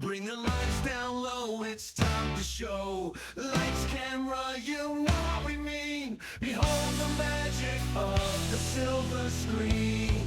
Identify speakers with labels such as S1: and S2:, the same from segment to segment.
S1: Bring the lights down low, it's time to show. Lights, camera, you know what we mean. Behold the magic of the silver screen.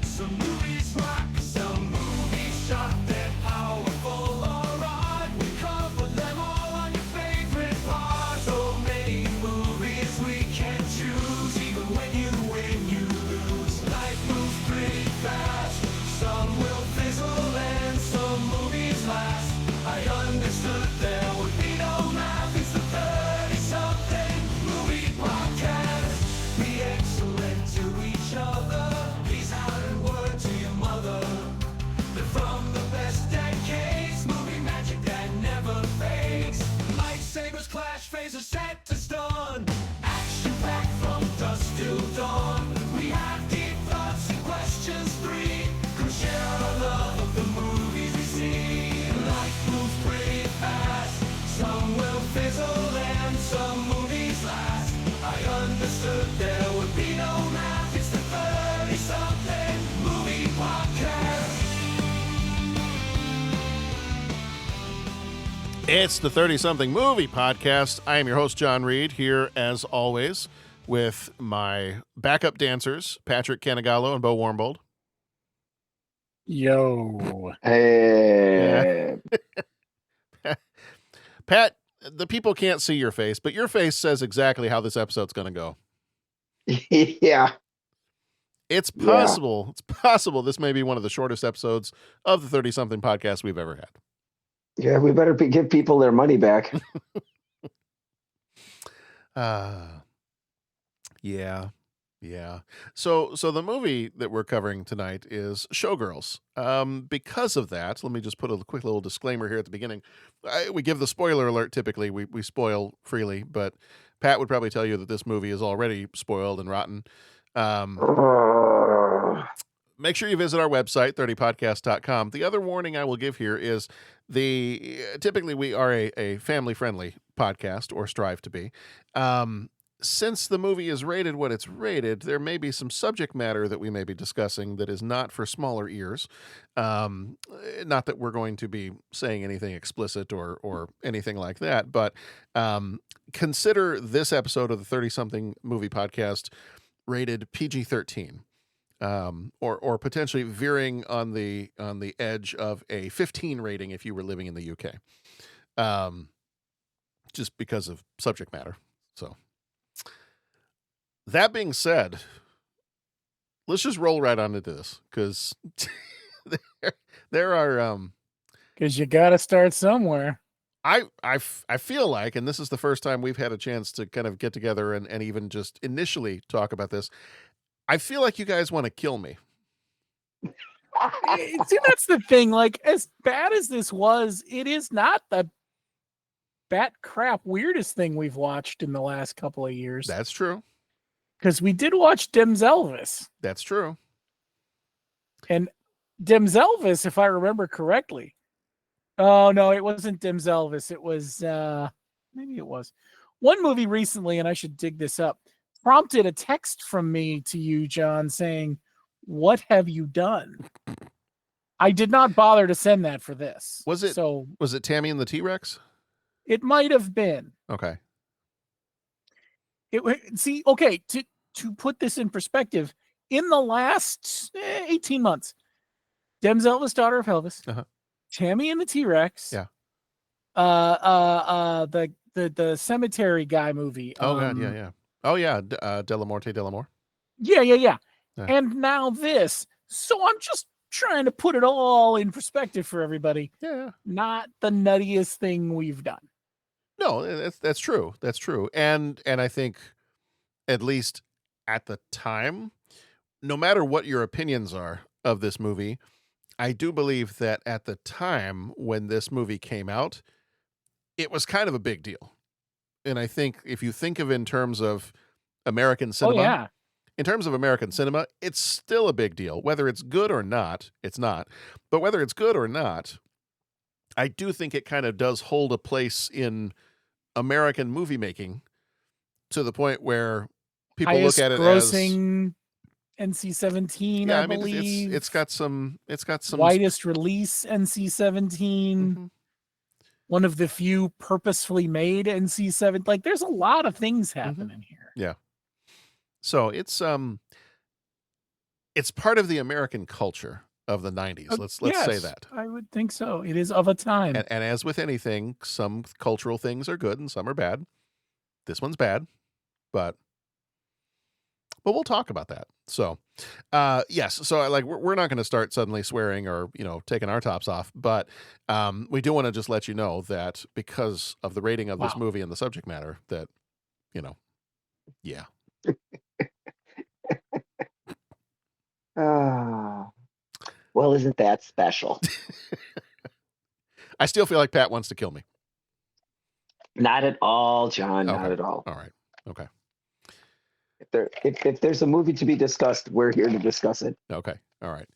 S1: Some movies rock, some movies shock. They're powerful, alright. We cover them all on your favorite part. So many movies we can choose. Even when you win, you lose. Life moves pretty fast. Some will fizzle and some movies last. I understood there would be no math. It's the 30-something movie podcast. Be excellent to each other. Please add a word to your mother. They're from the best decades. Movie magic that never fades. Lightsabers clash, phasers set to stun. Action packed from dusk till dawn. We have deep thoughts and questions free. Come share our love of the movies we see. Life moves pretty fast. Some will fizzle and some movies last. I understood there would be no math. It's the 30-something movie podcast.
S2: It's the 30-something movie podcast. I am your host, John Reed, here as always with my backup dancers, Patrick Canigallo and Bo Warmbold.
S3: Yo.
S4: Hey.
S2: Pat, the people can't see your face, but your face says exactly how this episode's going to go.
S4: Yeah.
S2: It's possible. It's possible this may be one of the shortest episodes of the 30-something podcast we've ever had.
S4: Yeah, we better give people their money back.
S2: Yeah. So the movie that we're covering tonight is Showgirls. Because of that, let me just put a quick little disclaimer here at the beginning. We give the spoiler alert typically. We spoil freely, but Pat would probably tell you that this movie is already spoiled and rotten. Make sure you visit our website, 30podcast.com. The other warning I will give here is typically we are a family-friendly podcast, or strive to be. Since the movie is rated what it's rated, there may be some subject matter that we may be discussing that is not for smaller ears. Not that we're going to be saying anything explicit or anything like that, but consider this episode of the 30-something movie podcast rated PG-13. Or potentially veering on the edge of a 15 rating if you were living in the UK, just because of subject matter. So, that being said, let's just roll right on into this because there are
S3: Because you got to start somewhere.
S2: I feel like, and this is the first time we've had a chance to kind of get together and even just initially talk about this. I feel like you guys want to kill me.
S3: See, that's the thing. Like, as bad as this was, it is not the bat crap weirdest thing we've watched in the last couple of years.
S2: That's true.
S3: Because we did watch Dem's Elvis.
S2: That's true.
S3: And Dem's Elvis, if I remember correctly. Oh, no, it wasn't Dem's Elvis. It was, maybe it was. One movie recently, and I should dig this up, prompted a text from me to you, John, saying, "What have you done?" I did not bother to send that for this.
S2: Was it Tammy and the T-Rex?
S3: It might have been.
S2: Okay.
S3: Okay, to put this in perspective, in the last 18 months, Dem's Elvis, Daughter of Elvis, Tammy and the T-Rex, the cemetery guy movie.
S2: God, yeah. Oh yeah, Delamore.
S3: Yeah. And now this. So I'm just trying to put it all in perspective for everybody.
S2: Yeah.
S3: Not the nuttiest thing we've done.
S2: No, that's true. That's true. And I think, at least at the time, no matter what your opinions are of this movie, I do believe that at the time when this movie came out, it was kind of a big deal. And I think if you think of in terms of American cinema, in terms of American cinema, it's still a big deal. Whether it's good or not, it's not. But whether it's good or not, I do think it kind of does hold a place in American movie making to the point where people look at it
S3: grossing NC-17,
S2: Yeah,
S3: I
S2: I mean
S3: believe.
S2: it's got some
S3: widest release NC-17. One of the few purposefully made NC-7. Like, there's a lot of things happening here.
S2: Yeah. So it's part of the American culture of the 90s. Let's say
S3: Yes,
S2: that.
S3: I would think so. It is of a time.
S2: And as with anything, some cultural things are good and some are bad. This one's bad, but we'll talk about that. So, yes. So like, we're not going to start suddenly swearing or, taking our tops off, but, we do want to just let you know that because of the rating of this movie and the subject matter that, yeah.
S4: Well, isn't that special?
S2: I still feel like Pat wants to kill me.
S4: Not at all, John.
S2: Okay.
S4: Not at all.
S2: All right. Okay.
S4: If there's a movie to be discussed, we're here to discuss it.
S2: Okay. All right.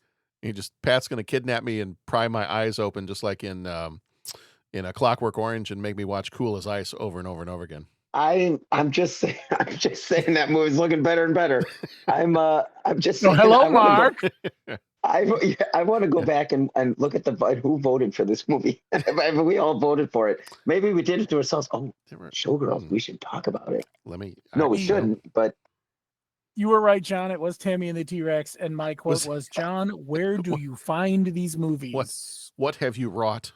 S2: Pat's going to kidnap me and pry my eyes open, just like in A Clockwork Orange, and make me watch Cool as Ice over and over and over again.
S4: I'm just saying that movie's looking better and better. I'm just saying.
S3: Hello, Mark.
S4: I want to go back and look at who voted for this movie. We all voted for it. Maybe we did it to ourselves. Oh, Showgirls. We should talk about it. No, we shouldn't. But
S3: you were right, John. It was Tammy and the T-Rex, and my quote was, "John, where do you find these movies?
S2: What have you wrought?"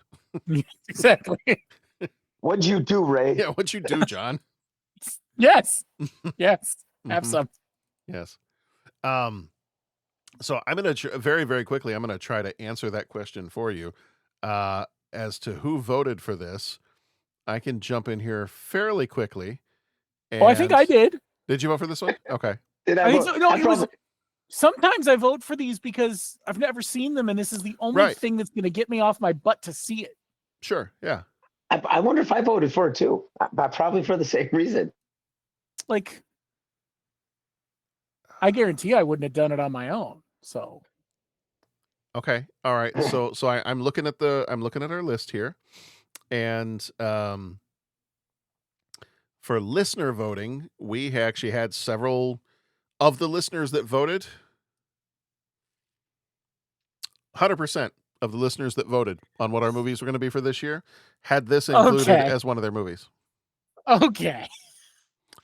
S3: Exactly.
S4: What'd you do, Ray?
S2: Yeah, what'd you do, John?
S3: Yes. Yes. Have some.
S2: Yes. So I'm going to very, very quickly, I'm going to try to answer that question for you. As to who voted for this, I can jump in here fairly quickly.
S3: I think I did.
S2: Did you vote for this one? Okay.
S4: Did I vote?
S3: So, no, it was. Sometimes I vote for these because I've never seen them, and this is the only thing that's going to get me off my butt to see it.
S2: Sure. Yeah.
S4: I wonder if I voted for it too. Probably for the same reason.
S3: Like, I guarantee I wouldn't have done it on my own. So.
S2: Okay. All right. So I'm looking at our list here, and for listener voting, we actually had several of the listeners that voted. 100% of the listeners that voted on what our movies were going to be for this year had this included as one of their movies.
S3: Okay.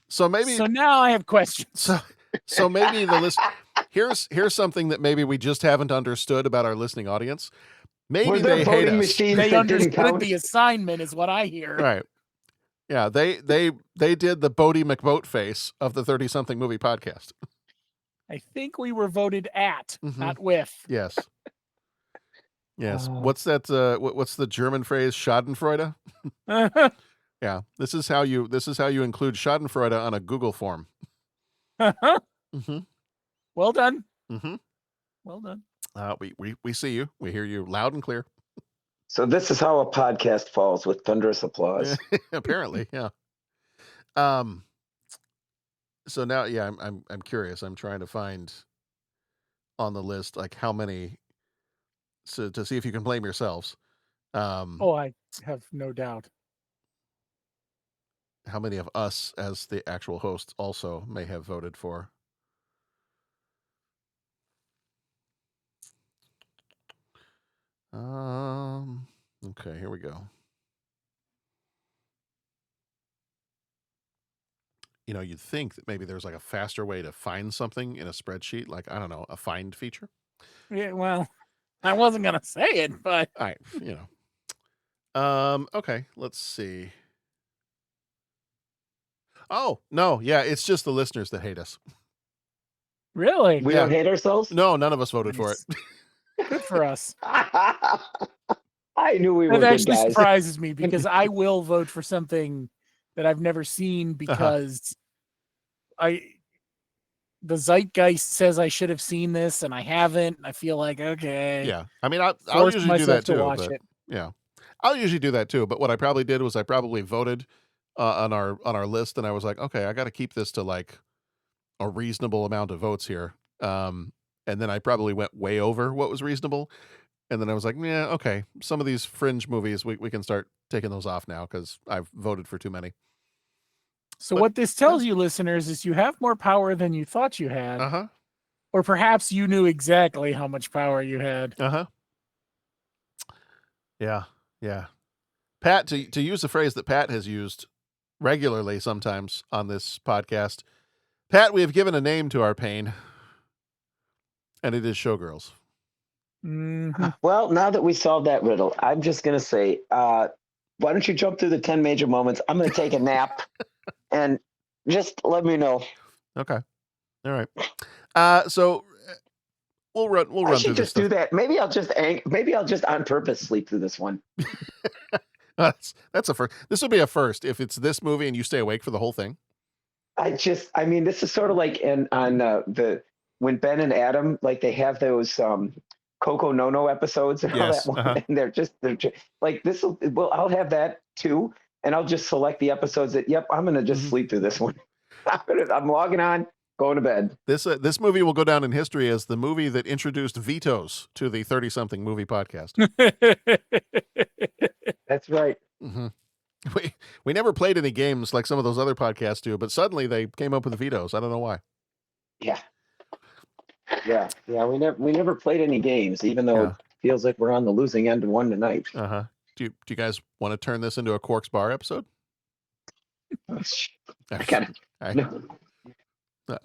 S2: So
S3: now I have questions.
S2: So maybe the list. Here's something that maybe we just haven't understood about our listening audience. Maybe they hate us.
S3: They understood the assignment, is what I hear.
S2: Right. Yeah. They did the Bodie McBoat face of the 30-something movie podcast.
S3: I think we were voted at, not with.
S2: Yes. Yes. What's that? What's the German phrase? Schadenfreude. Yeah. This is how you include Schadenfreude on a Google form.
S3: Well done. Well done.
S2: We see you. We hear you loud and clear.
S4: So this is how a podcast falls, with thunderous applause.
S2: Apparently, yeah. So now, yeah, I'm curious. I'm trying to find on the list like how many, so to see if you can blame yourselves.
S3: I have no doubt.
S2: How many of us, as the actual hosts, also may have voted for? Okay, here we go. You'd think that maybe there's like a faster way to find something in a spreadsheet, like, I don't know, a find feature.
S3: Yeah, well, I wasn't gonna say it, but
S2: okay, let's see. Oh, no, yeah, it's just the listeners that hate us.
S3: Really?
S4: We don't hate ourselves?
S2: No, none of us voted for it.
S3: Good for us.
S4: I knew we were
S3: That
S4: good
S3: actually
S4: guys.
S3: surprises me, because I will vote for something that I've never seen because the zeitgeist says I should have seen this and I haven't. I feel like, okay.
S2: Yeah. I mean, I'll usually do that too. Yeah. I'll usually do that too. But what I probably did was I probably voted on our list, and I was like, okay, I got to keep this to like a reasonable amount of votes here. And then I probably went way over what was reasonable. And then I was like, yeah, okay, some of these fringe movies, we can start taking those off now because I've voted for too many.
S3: So what this tells you, listeners, is you have more power than you thought you had. Or perhaps you knew exactly how much power you had.
S2: Uh-huh. Yeah. Yeah. Pat, to use a phrase that Pat has used regularly sometimes on this podcast, Pat, we have given a name to our pain, and it is Showgirls.
S3: Mm-hmm.
S4: Well, now that we solved that riddle, I'm just going to say, why don't you jump through the 10 major moments? I'm going to take a nap and just let me know.
S2: Okay. All right. So we'll run
S4: I
S2: through
S4: should
S2: this
S4: just
S2: stuff.
S4: do that. Maybe I'll just on purpose sleep through this one.
S2: That's a first. This would be a first if it's this movie and you stay awake for the whole thing.
S4: I mean, this is sort of like when Ben and Adam, like they have those Coco Nono episodes and all
S2: Yes,
S4: that one, and they're just like this. Well, I'll have that too, and I'll just select the episodes that. Yep, I'm gonna just sleep through this one. I'm logging on, going to bed.
S2: This movie will go down in history as the movie that introduced vetoes to the 30-something movie podcast.
S4: That's right.
S2: Mm-hmm. We never played any games like some of those other podcasts do, but suddenly they came up with vetoes. I don't know why.
S4: Yeah. We never played any games, even though it feels like we're on the losing end of one tonight.
S2: Uh-huh. Do you guys want to turn this into a Quarks Bar episode?
S4: I gotta,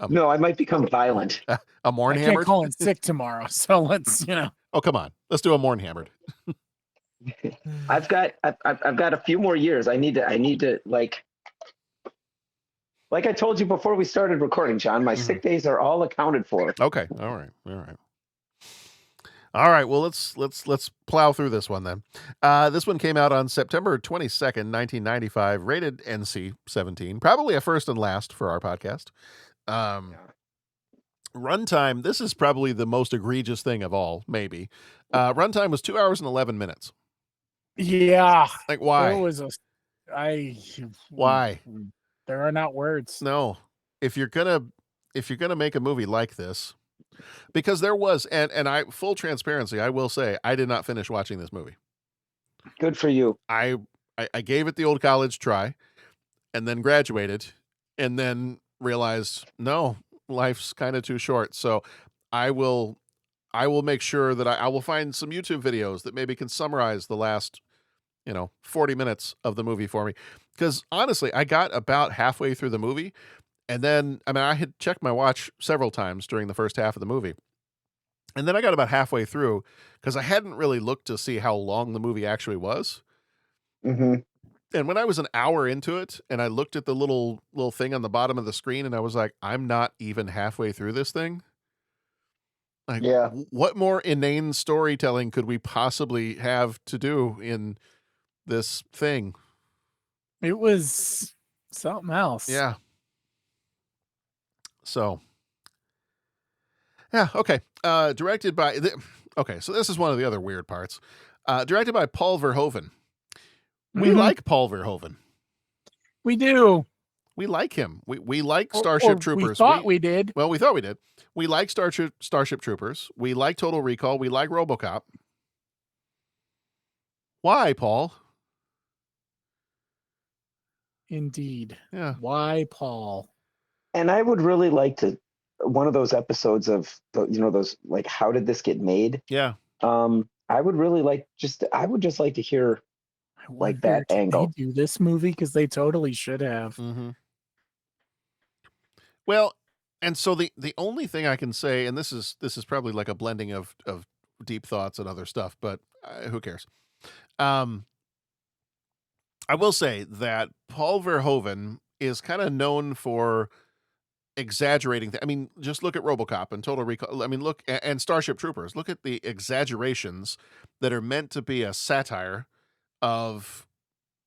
S4: no, I might become violent.
S2: A morn
S3: I
S2: hammered?
S3: can't call in sick tomorrow, so let's.
S2: Oh, come on. Let's do a morn hammered.
S4: I've got a few more years. I need to like I told you before we started recording, John, my sick days are all accounted for.
S2: Okay. All right. Well, let's plow through this one then. This one came out on September 22nd, 1995, rated NC-17. Probably a first and last for our podcast. Runtime, this is probably the most egregious thing of all, maybe. Runtime was 2 hours and 11 minutes.
S3: Yeah.
S2: Like, why?
S3: Why? There are not words.
S2: No. If you're gonna make a movie like this, because there was, and I, full transparency, I will say, I did not finish watching this movie.
S4: Good for you.
S2: I gave it the old college try, and then graduated, and then realized, no, life's kind of too short. So I will make sure that I will find some YouTube videos that maybe can summarize the last 40 minutes of the movie for me. Because honestly, I got about halfway through the movie, and then, I had checked my watch several times during the first half of the movie. And then I got about halfway through because I hadn't really looked to see how long the movie actually was.
S4: Mm-hmm.
S2: And when I was an hour into it and I looked at the little thing on the bottom of the screen and I was like, I'm not even halfway through this thing. Like, what more inane storytelling could we possibly have to do in this thing?
S3: It was something else.
S2: Yeah. So, yeah, okay. Directed by... okay, so this is one of the other weird parts. Directed by Paul Verhoeven. We like Paul Verhoeven.
S3: We do.
S2: We like him. We like Starship Troopers.
S3: We thought we did.
S2: Well, we thought we did. We like Starship Troopers. We like Total Recall. We like RoboCop. Why, Paul?
S3: Indeed.
S2: Yeah.
S3: Why, Paul?
S4: And I would really like to one of those episodes of those like, how did this get made?
S2: Yeah.
S4: I would really like I would just like to hear like that angle.
S3: They do this movie because they totally should have.
S2: Mm-hmm. Well, and so the only thing I can say, and this is probably like a blending of deep thoughts and other stuff, but who cares? I will say that Paul Verhoeven is kind of known for exaggerating. Just look at RoboCop and Total Recall. Look, and Starship Troopers. Look at the exaggerations that are meant to be a satire of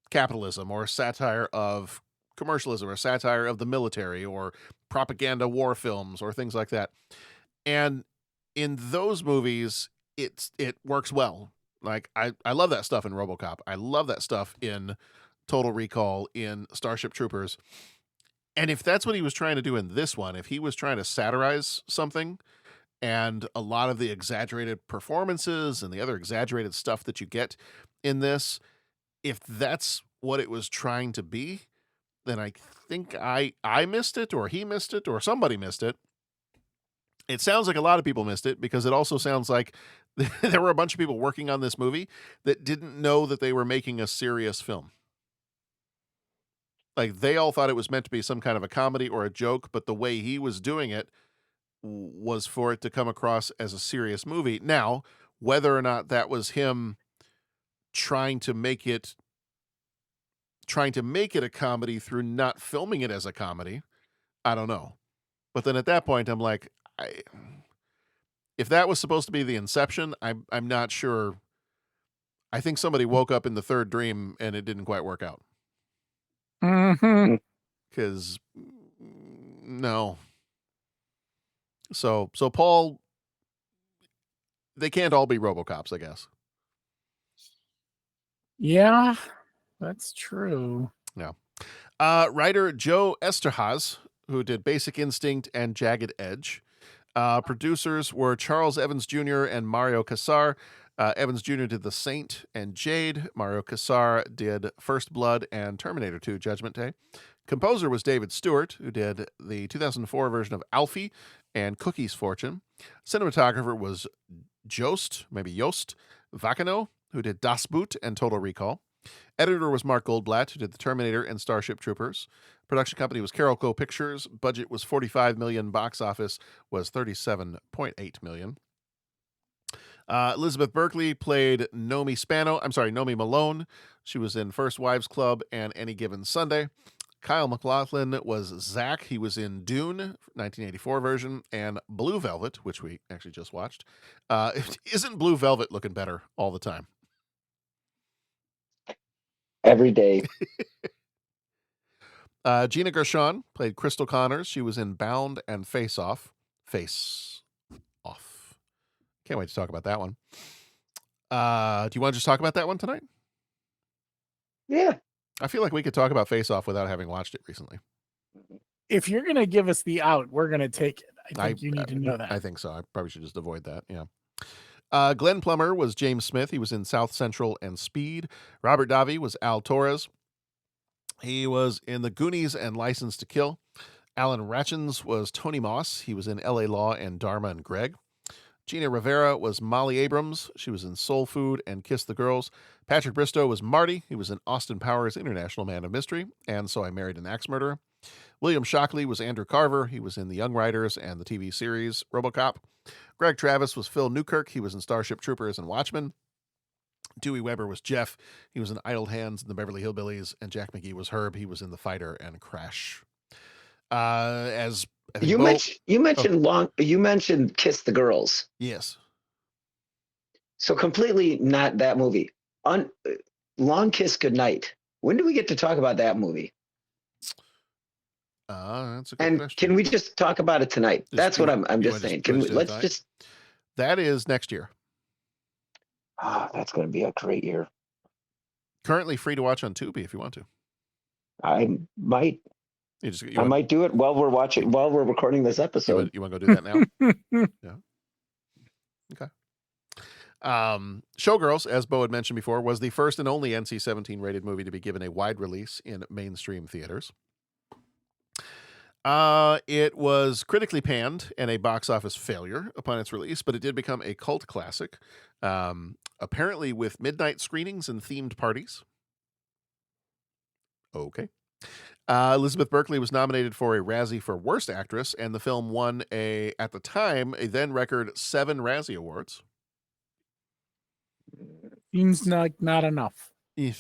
S2: capitalism or a satire of commercialism or satire of the military or propaganda war films or things like that. And in those movies, it works well. Like, I love that stuff in RoboCop. I love that stuff in Total Recall, in Starship Troopers. And if that's what he was trying to do in this one, if he was trying to satirize something and a lot of the exaggerated performances and the other exaggerated stuff that you get in this, if that's what it was trying to be, then I think I missed it, or he missed it, or somebody missed it. It sounds like a lot of people missed it because it also sounds like there were a bunch of people working on this movie that didn't know that they were making a serious film. Like, they all thought it was meant to be some kind of a comedy or a joke, but the way he was doing it was for it to come across as a serious movie. Now, whether or not that was him trying to make it a comedy through not filming it as a comedy, I don't know. But then at that point, I'm like, if that was supposed to be the inception, I'm not sure. I think somebody woke up in the third dream and it didn't quite work out.
S3: Mm-hmm.
S2: Because no. So Paul, they can't all be RoboCops, I guess.
S3: Yeah, that's true.
S2: Yeah. Writer Joe Esterhaz, who did Basic Instinct and Jagged Edge. Producers were Charles Evans Jr. and Mario Casar. Evans Jr. did The Saint and Jade. Mario Casar did First Blood and Terminator 2 Judgment Day. Composer was David Stewart, who did the 2004 version of Alfie and Cookie's Fortune. Cinematographer was Jost Vacano, who did Das Boot and Total Recall. Editor was Mark Goldblatt, who did The Terminator and Starship Troopers. Production company was Carolco Pictures. Budget was $45 million. Box office was $37.8 million. Elizabeth Berkley played Nomi Malone. She was in First Wives Club and Any Given Sunday. Kyle MacLachlan was Zach. He was in Dune, 1984 version, and Blue Velvet, which we actually just watched. Isn't Blue Velvet looking better all the time?
S4: Every day.
S2: Gina Gershon played Crystal Connors. She was in Bound and Face Off. Can't wait to talk about that one. Do you want to just talk about that one tonight?
S4: Yeah.
S2: I feel like we could talk about Face Off without having watched it recently.
S3: If you're going to give us the out, we're going to take it. I think you need to know that.
S2: I think so. I probably should just avoid that. Yeah. Glenn Plummer was James Smith. He was in South Central and Speed. Robert Davi was Al Torres. He was in The Goonies and License to Kill. Alan Ratchins was Tony Moss. He was in L.A. Law and Dharma and Greg. Gina Rivera was Molly Abrams. She was in Soul Food and Kiss the Girls. Patrick Bristow was Marty. He was in Austin Powers, International Man of Mystery, and So I Married an Axe Murderer. William Shockley was Andrew Carver. He was in The Young Riders and the TV series RoboCop. Greg Travis was Phil Newkirk. He was in Starship Troopers and Watchmen. Dewey Weber was Jeff. He was in Idle Hands and the Beverly Hillbillies. And Jack McGee was Herb. He was in The Fighter and Crash.
S4: You mentioned Kiss the Girls.
S2: Yes.
S4: So completely not that movie. Long Kiss Goodnight. When do we get to talk about that movie?
S2: That's a good question.
S4: Can we just talk about it tonight? That's what I'm just saying.
S2: That is next year.
S4: That's going to be a great year.
S2: Currently free to watch on Tubi if you want to.
S4: I might. I might do it while we're recording this episode.
S2: You want to go do that now? Yeah. Okay. Showgirls, as Bo had mentioned before, was the first and only NC-17 rated movie to be given a wide release in mainstream theaters. It was critically panned and a box office failure upon its release, but it did become a cult classic, apparently with midnight screenings and themed parties. Okay. Elizabeth Berkley was nominated for a Razzie for Worst Actress, and the film won at the time, a then record 7 Razzie Awards.
S3: Seems like not enough.
S2: Yeah.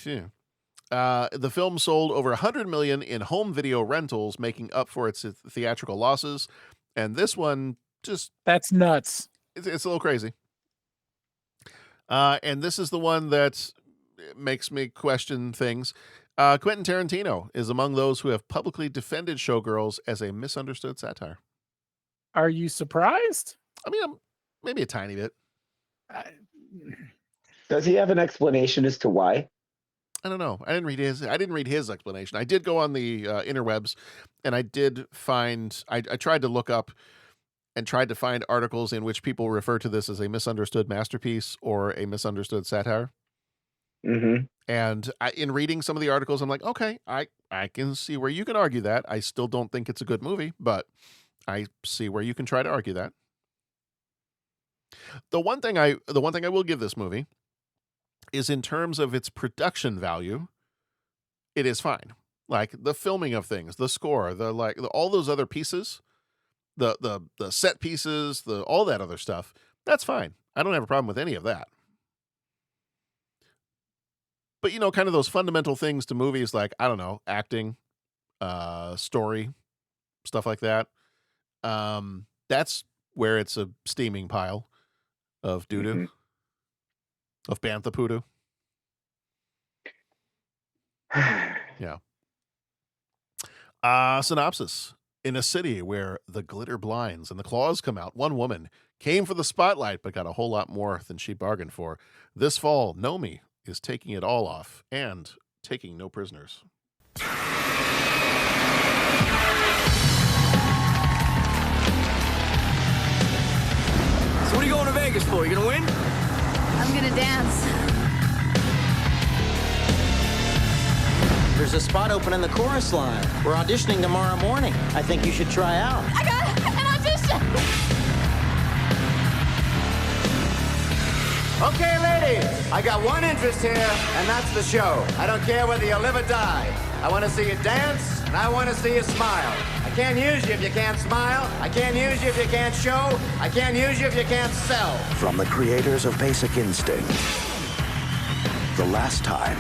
S2: The film sold over 100 million in home video rentals, making up for its theatrical losses. And this one
S3: that's nuts.
S2: It's a little crazy. And this is the one that makes me question things. Quentin Tarantino is among those who have publicly defended Showgirls as a misunderstood satire.
S3: Are you surprised?
S2: I mean, maybe a tiny bit.
S4: Does he have an explanation as to why?
S2: I don't know. I didn't read his explanation. I did go on the interwebs, and I did find. I tried to look up and tried to find articles in which people refer to this as a misunderstood masterpiece or a misunderstood satire.
S4: Mm-hmm.
S2: And in reading some of the articles, I'm like, okay, I can see where you can argue that. I still don't think it's a good movie, but I see where you can try to argue that. The one thing I will give this movie is in terms of its production value, it is fine. Like the filming of things, the score, all those other pieces, the set pieces, all that other stuff, that's fine. I don't have a problem with any of that. But kind of those fundamental things to movies, like, I don't know, acting, story, stuff like that. That's where it's a steaming pile of doo-doo, of bantha poodoo. Yeah. Synopsis. In a city where the glitter blinds and the claws come out, one woman came for the spotlight but got a whole lot more than she bargained for. This fall, Nomi is taking it all off and taking no prisoners.
S5: So what are you going to Vegas for? You gonna win?
S6: I'm gonna dance.
S7: There's a spot open in the chorus line. We're auditioning tomorrow morning. I think you should try out.
S6: I got an audition!
S8: Okay, ladies, I got one interest here, and that's the show. I don't care whether you live or die. I want to see you dance, and I want to see you smile. I can't use you if you can't smile. I can't use you if you can't show. I can't use you if you can't sell.
S9: From the creators of Basic Instinct, the last time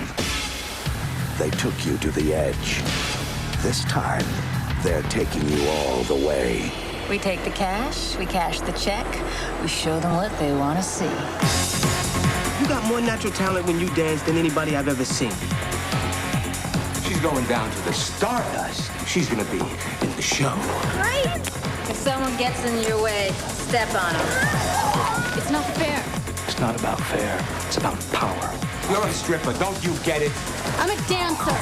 S9: they took you to the edge. This time, they're taking you all the way.
S6: We take the cash, we cash the check, we show them what they want to see.
S5: You got more natural talent when you dance than anybody I've ever seen.
S8: She's going down to the Stardust. She's going to be in the show.
S6: Great! If someone gets in your way, step on them. It's not fair.
S9: It's not about fair, it's about power.
S8: You're a stripper, don't you get it?
S6: I'm a dancer.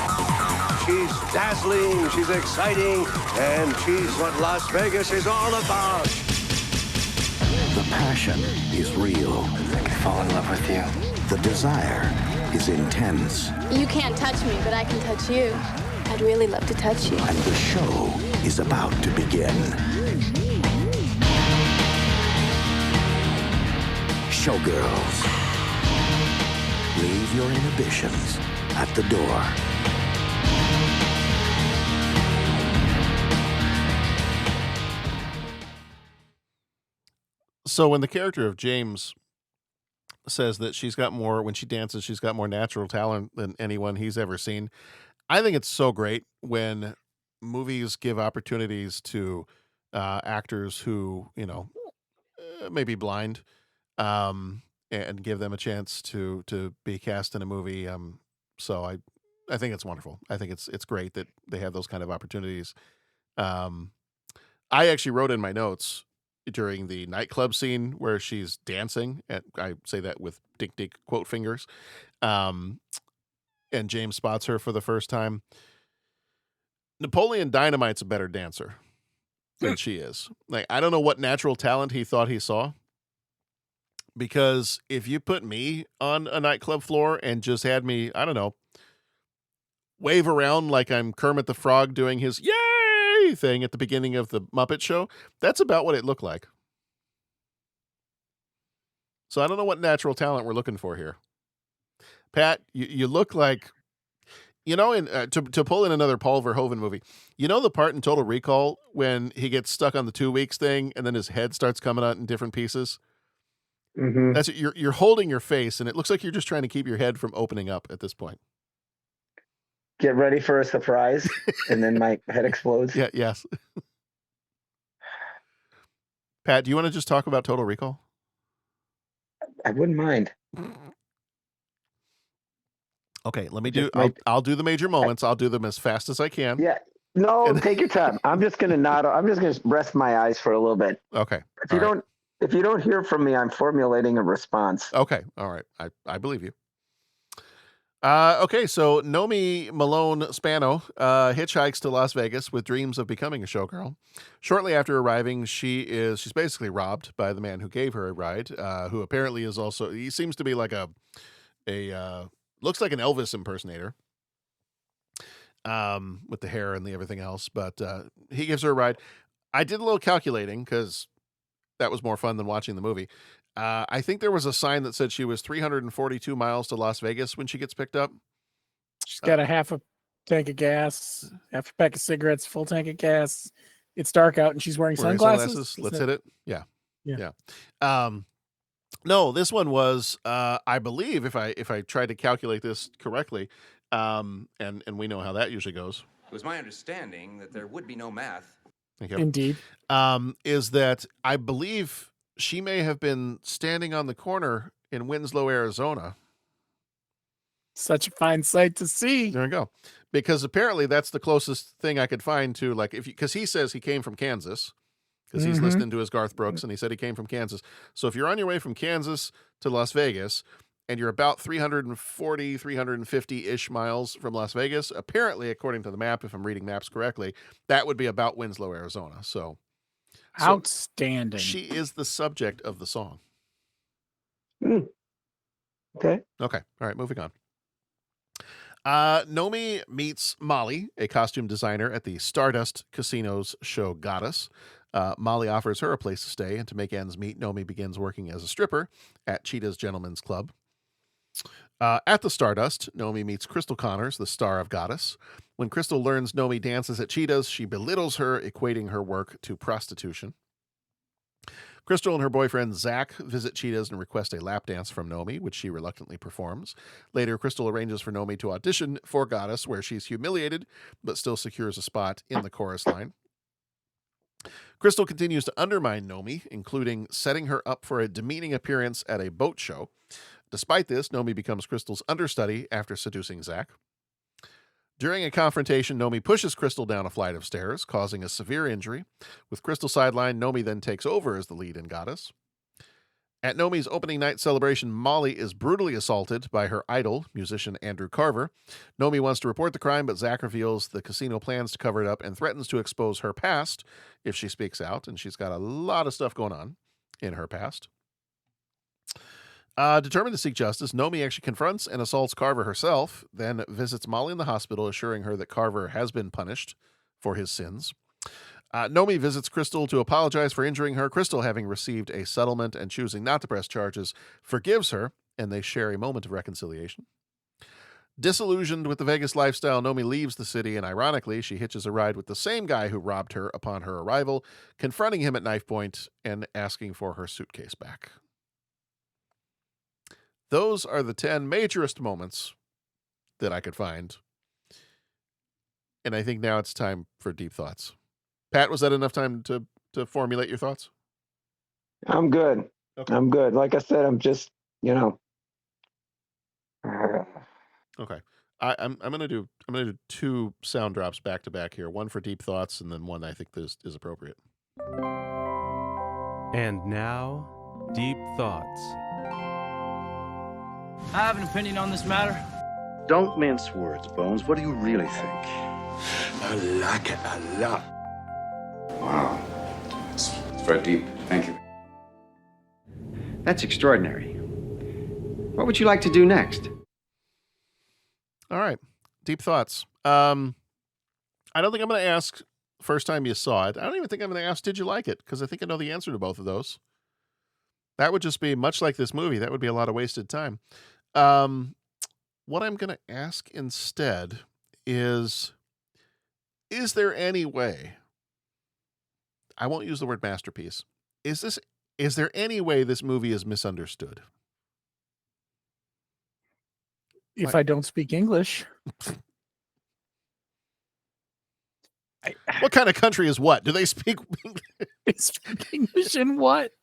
S9: She's dazzling, she's exciting, and she's what Las Vegas is all about. The passion is real.
S5: I could fall in love with you.
S9: The desire is intense.
S6: You can't touch me, but I can touch you. I'd really love to touch you.
S9: And the show is about to begin. Showgirls. Leave your inhibitions at the door.
S2: So when the character of James says that when she dances, she's got more natural talent than anyone he's ever seen, I think it's so great when movies give opportunities to actors who, may be blind, and give them a chance to be cast in a movie. So I think it's wonderful. I think it's great that they have those kind of opportunities. I actually wrote in my notes during the nightclub scene where she's dancing, and I say that with dink quote fingers, and James spots her for the first time. Napoleon Dynamite's a better dancer than she is. Like, I don't know what natural talent he thought he saw, because if you put me on a nightclub floor and just had me, I don't know, wave around like I'm Kermit the Frog doing his yay thing at the beginning of the Muppet Show, that's about what it looked like. So I don't know what natural talent we're looking for here. Pat, you look like, to pull in another Paul Verhoeven movie, the part in Total Recall when he gets stuck on the 2 weeks thing and then his head starts coming out in different pieces?
S4: Mm-hmm.
S2: That's you're holding your face, and it looks like you're just trying to keep your head from opening up at this point.
S4: Get ready for a surprise, and then my head explodes.
S2: Yeah, yes. Pat, do you want to just talk about Total Recall?
S4: I wouldn't mind.
S2: Okay, let me do. I'll do the major moments. I'll do them as fast as I can.
S4: Yeah. No, take your time. I'm just gonna nod. I'm just gonna rest my eyes for a little bit.
S2: Okay.
S4: If you don't hear from me, I'm formulating a response.
S2: Okay. All right. I believe you. Okay, so Nomi Malone Spano hitchhikes to Las Vegas with dreams of becoming a showgirl. Shortly after arriving, she's basically robbed by the man who gave her a ride, who apparently is also, he seems to be like looks like an Elvis impersonator, with the hair and the everything else, but he gives her a ride. I did a little calculating because that was more fun than watching the movie. I think there was a sign that said she was 342 miles to Las Vegas when she gets picked up.
S3: She's got a half a tank of gas, half a pack of cigarettes, full tank of gas. It's dark out and she's wearing sunglasses.
S2: Let's hit it. Yeah.
S3: Yeah.
S2: No, this one was, I believe, if I tried to calculate this correctly, and we know how that usually goes.
S10: It was my understanding that there would be no math.
S2: Thank you.
S3: Indeed.
S2: Is that I believe she may have been standing on the corner in Winslow, Arizona.
S3: Such a fine sight to see.
S2: There we go. Because apparently that's the closest thing I could find to, like, because he says he came from Kansas, because he's listening to his Garth Brooks, and he said he came from Kansas. So if you're on your way from Kansas to Las Vegas, and you're about 340, 350-ish miles from Las Vegas, apparently, according to the map, if I'm reading maps correctly, that would be about Winslow, Arizona. So
S3: outstanding.
S2: She is the subject of the song.
S4: Okay.
S2: All right, moving on. Nomi meets Molly, a costume designer at the Stardust Casino's show Goddess. Molly offers her a place to stay, and to make ends meet, Nomi begins working as a stripper at Cheetah's Gentlemen's Club. At the Stardust, Nomi meets Crystal Connors, the star of Goddess. When Crystal learns Nomi dances at Cheetah's, she belittles her, equating her work to prostitution. Crystal and her boyfriend Zach visit Cheetah's and request a lap dance from Nomi, which she reluctantly performs. Later, Crystal arranges for Nomi to audition for Goddess, where she's humiliated, but still secures a spot in the chorus line. Crystal continues to undermine Nomi, including setting her up for a demeaning appearance at a boat show. Despite this, Nomi becomes Crystal's understudy after seducing Zach. During a confrontation, Nomi pushes Crystal down a flight of stairs, causing a severe injury. With Crystal sidelined, Nomi then takes over as the lead in Goddess. At Nomi's opening night celebration, Molly is brutally assaulted by her idol, musician Andrew Carver. Nomi wants to report the crime, but Zach reveals the casino plans to cover it up and threatens to expose her past if she speaks out, and she's got a lot of stuff going on in her past. Determined to seek justice, Nomi actually confronts and assaults Carver herself, then visits Molly in the hospital, assuring her that Carver has been punished for his sins. Nomi visits Crystal to apologize for injuring her. Crystal, having received a settlement and choosing not to press charges, forgives her, and they share a moment of reconciliation. Disillusioned with the Vegas lifestyle, Nomi leaves the city, and ironically, she hitches a ride with the same guy who robbed her upon her arrival, confronting him at knife point and asking for her suitcase back. Those are the 10 majorest moments that I could find. And I think now it's time for deep thoughts. Pat, was that enough time to formulate your thoughts?
S4: I'm good.
S2: Okay.
S4: I'm good. Like I said, I'm just,
S2: Okay. I'm gonna do 2 sound drops back to back here. One for deep thoughts, and then one I think this is appropriate.
S11: And now, deep thoughts.
S12: I have an opinion on this matter.
S13: Don't mince words, Bones. What do you really think?
S14: I like it a lot.
S15: Wow. It's very deep. Thank you.
S16: That's extraordinary. What would you like to do next?
S2: All right. Deep thoughts. I don't think I'm going to ask first time you saw it. I don't even think I'm going to ask, did you like it? Because I think I know the answer to both of those. That would just be much like this movie. That would be a lot of wasted time. What I'm going to ask instead is there any way, I won't use the word masterpiece. Is there any way this movie is misunderstood?
S3: If I don't speak English.
S2: What kind of country is what? Do they speak
S3: English in what?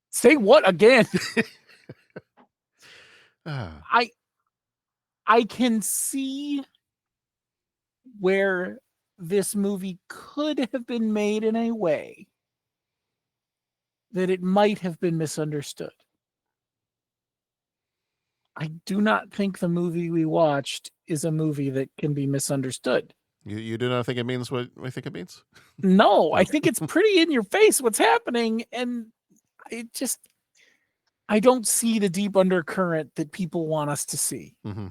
S3: Say what again? I can see where this movie could have been made in a way that it might have been misunderstood. I do not think the movie we watched is a movie that can be misunderstood.
S2: You do not think it means what I think it means?
S3: No, I think it's pretty in your face what's happening, and I don't see the deep undercurrent that people want us to see.
S2: Mm-hmm.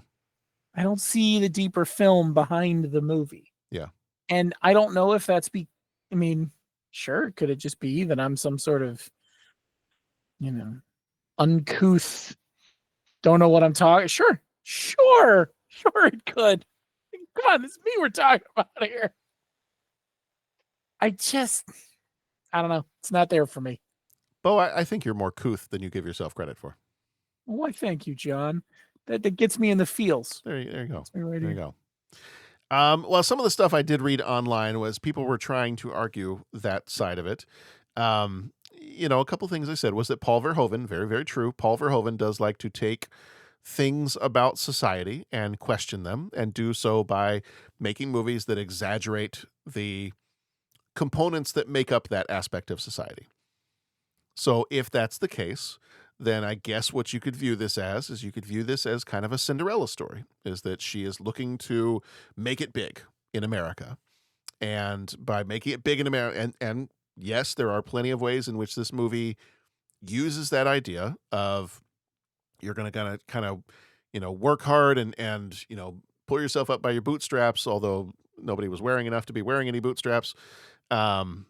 S3: I don't see the deeper film behind the movie.
S2: Yeah.
S3: And I don't know if that's sure, could it just be that I'm some sort of uncouth, don't know what I'm talking. Sure it could. God, it's me we're talking about here. I don't know. It's not there for me.
S2: Bo, I think you're more couth than you give yourself credit for.
S3: Why, thank you, John. That gets me in the feels.
S2: There you go.
S3: Right
S2: there you go. Well, some of the stuff I did read online was people were trying to argue that side of it. A couple things I said was that Paul Verhoeven, very, very true, Paul Verhoeven does like to take things about society and question them, and do so by making movies that exaggerate the components that make up that aspect of society. So if that's the case, then I guess what you could view this as is you could view this as kind of a Cinderella story, is that she is looking to make it big in America. And by making it big in America, and yes, there are plenty of ways in which this movie uses that idea of you're going to kind of, work hard and pull yourself up by your bootstraps, although nobody was wearing enough to be wearing any bootstraps. And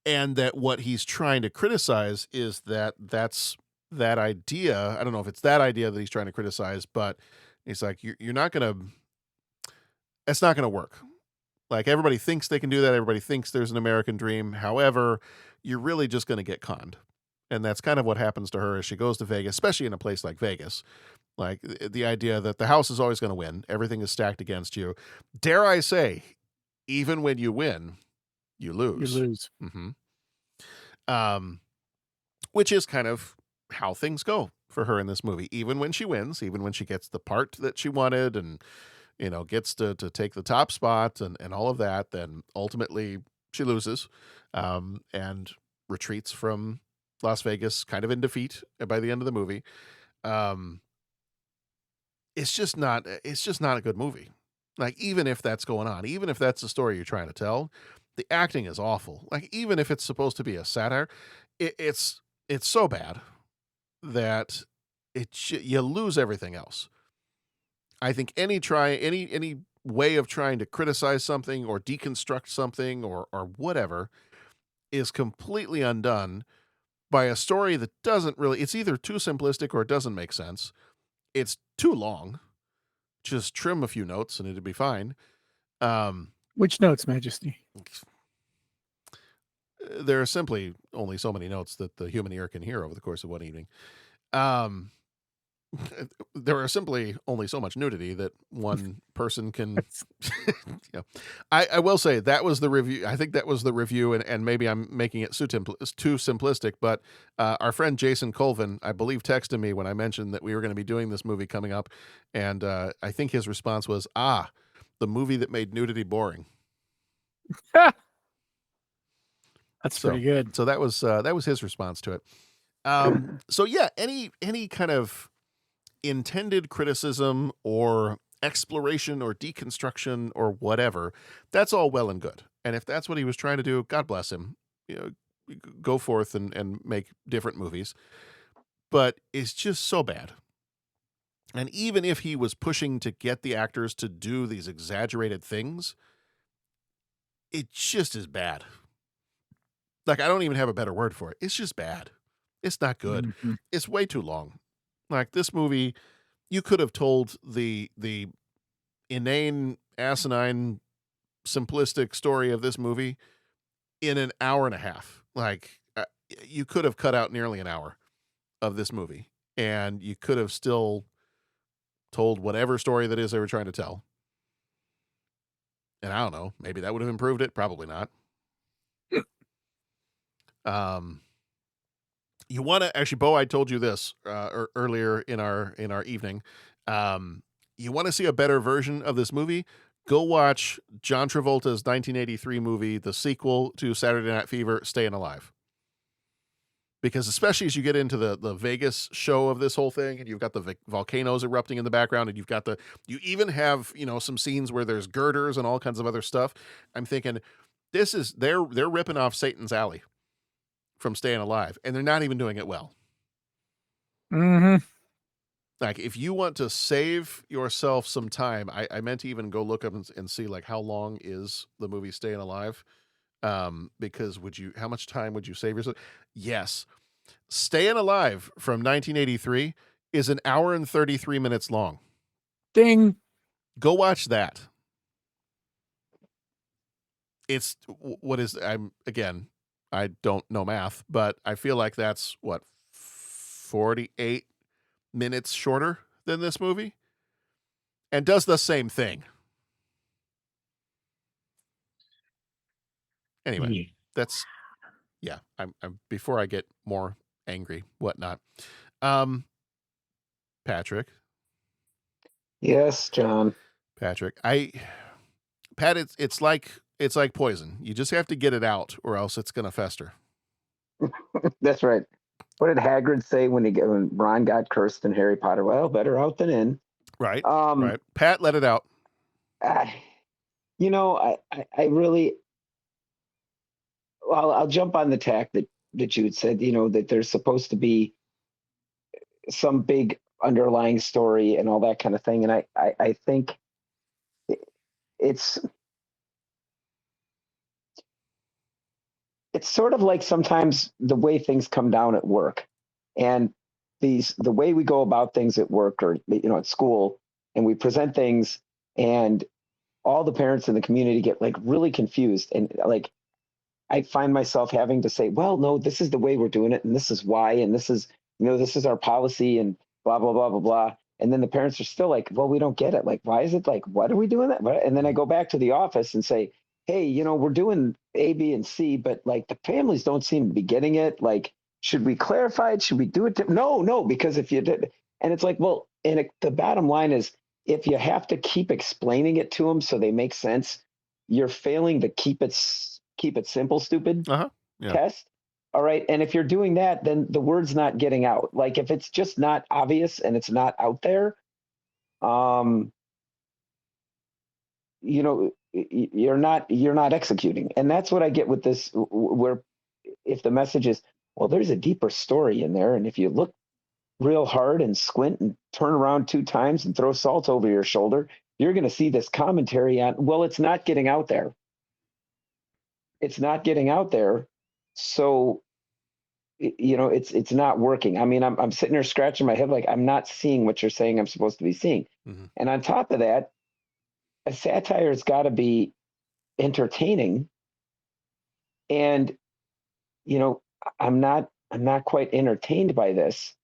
S2: that what he's trying to criticize is that's that idea. I don't know if it's that idea that he's trying to criticize, but it's like, you're not going to, it's not going to work. Like, everybody thinks they can do that. Everybody thinks there's an American dream. However, you're really just going to get conned. And that's kind of what happens to her as she goes to Vegas, especially in a place like Vegas. Like, the idea that the house is always going to win. Everything is stacked against you. Dare I say, even when you win, you lose.
S3: You lose.
S2: Mm-hmm. Which is kind of how things go for her in this movie. Even when she wins, even when she gets the part that she wanted and, gets to take the top spot and all of that, then ultimately she loses and retreats from Las Vegas kind of in defeat by the end of the movie. It's just not a good movie. Like, even if that's going on, even if that's the story you're trying to tell, the acting is awful. Like, even if it's supposed to be a satire, it's so bad that you lose everything else. I think any way of trying to criticize something or deconstruct something or whatever is completely undone by a story that doesn't really, it's either too simplistic or it doesn't make sense. It's too long. Just trim a few notes and it'd be fine.
S3: Which notes, Majesty?
S2: There are simply only so many notes that the human ear can hear over the course of one evening. There are simply only so much nudity that one person can. Yeah. I will say that was the review. I think that was the review, and maybe I'm making it too simplistic, but our friend Jason Colvin, I believe, texted me when I mentioned that we were going to be doing this movie coming up, and I think his response was, the movie that made nudity boring.
S3: That's pretty good.
S2: So that was his response to it. So yeah, any kind of intended criticism or exploration or deconstruction or whatever, that's all well and good. And if that's what he was trying to do, God bless him. Go forth and make different movies. But it's just so bad. And even if he was pushing to get the actors to do these exaggerated things, it just is bad. Like, I don't even have a better word for it. It's just bad. It's not good. Mm-hmm. It's way too long. Like, this movie, you could have told the inane, asinine, simplistic story of this movie in an hour and a half. Like, you could have cut out nearly an hour of this movie, and you could have still told whatever story that is they were trying to tell. And I don't know, maybe that would have improved it. Probably not. You want to actually, Bo, I told you this earlier in our evening. You want to see a better version of this movie? Go watch John Travolta's 1983 movie, the sequel to Saturday Night Fever, Staying Alive. Because especially as you get into the Vegas show of this whole thing, and you've got the volcanoes erupting in the background, and you even have, some scenes where there's girders and all kinds of other stuff. I'm thinking, they're ripping off Satan's Alley from Staying Alive, and they're not even doing it well.
S3: Mm-hmm.
S2: Like, if you want to save yourself some time, I meant to even go look up and see, like, how long is the movie Staying Alive. Because how much time would you save yourself? Yes. Staying Alive from 1983 is an hour and 33 minutes long.
S3: Ding.
S2: Go watch that. I don't know math, but I feel like that's 48 minutes shorter than this movie and does the same thing. Anyway, I'm before I get more angry, whatnot. Patrick.
S4: Yes, John.
S2: Patrick. Pat, it's like poison. You just have to get it out or else it's gonna fester.
S4: That's right. What did Hagrid say when Ron got cursed in Harry Potter? Well, better out than in.
S2: Right. Right. Pat, let it out.
S4: I really. Well, I'll jump on the tack that you had said. That there's supposed to be some big underlying story and all that kind of thing, and I think it's sort of like sometimes the way things come down at work, and the way we go about things at work or at school, and we present things, and all the parents in the community get like really confused, and like I find myself having to say, well, no, this is the way we're doing it, and this is why, and this is this is our policy, and blah blah blah blah blah. And then the parents are still like, well, we don't get it. Like, why is it like, what are we doing that? And then I go back to the office and say, hey, we're doing A, B, and C, but like the families don't seem to be getting it. Like, should we clarify it? Should we do it? No, because if you did, and it's like, well, the bottom line is, if you have to keep explaining it to them so they make sense, you're failing to keep it simple, stupid test. All right. And if you're doing that, then the word's not getting out. Like if it's just not obvious and it's not out there, you're not executing. And that's what I get with this, where if the message is, well, there's a deeper story in there. And if you look real hard and squint and turn around 2 times and throw salt over your shoulder, you're going to see this commentary on, well, it's not getting out there. It's not getting out there. So, it's not working. I mean, I'm sitting there scratching my head like I'm not seeing what you're saying I'm supposed to be seeing. Mm-hmm. And on top of that, a satire has got to be entertaining. And, I'm not quite entertained by this,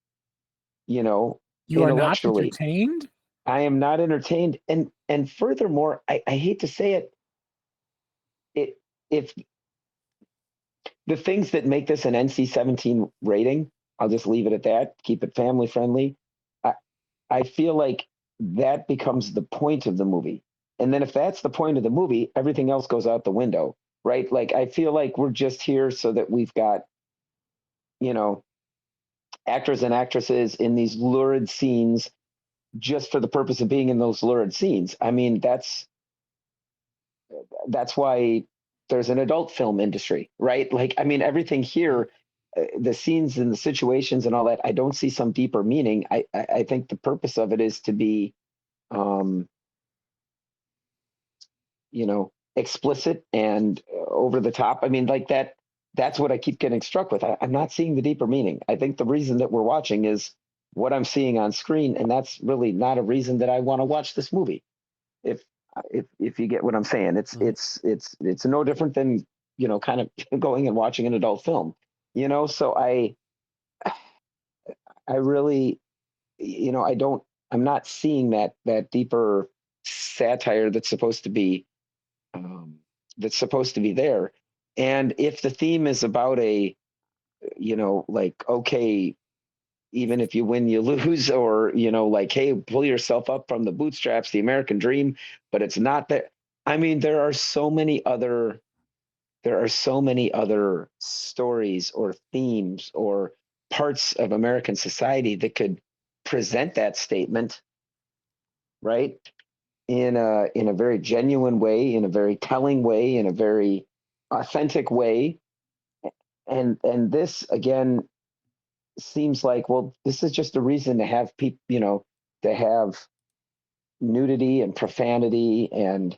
S3: You are not entertained?
S4: I am not entertained. And furthermore, I hate to say it, if the things that make this an NC-17 rating, I'll just leave it at that, keep it family friendly. I feel like that becomes the point of the movie. And then if that's the point of the movie, everything else goes out the window, right? Like, I feel like we're just here so that we've got, actors and actresses in these lurid scenes just for the purpose of being in those lurid scenes. I mean, that's why there's an adult film industry, right? Like, I mean, everything here, the scenes and the situations and all that, I don't see some deeper meaning. I think the purpose of it is to be, explicit and over the top. I mean, like that's what I keep getting struck with. I'm not seeing the deeper meaning. I think the reason that we're watching is what I'm seeing on screen. And that's really not a reason that I want to watch this movie. If you get what I'm saying, it's no different than, kind of going and watching an adult film, so I really, I'm not seeing that deeper satire that's supposed to be there. And if the theme is about like, okay, even if you win, you lose, or, like, hey, pull yourself up from the bootstraps, the American dream, but it's not that. I mean, there are so many other stories or themes or parts of American society that could present that statement, right? In a very genuine way, in a very telling way, in a very authentic way. And this, again, seems like, well, this is just a reason to have people, to have nudity and profanity and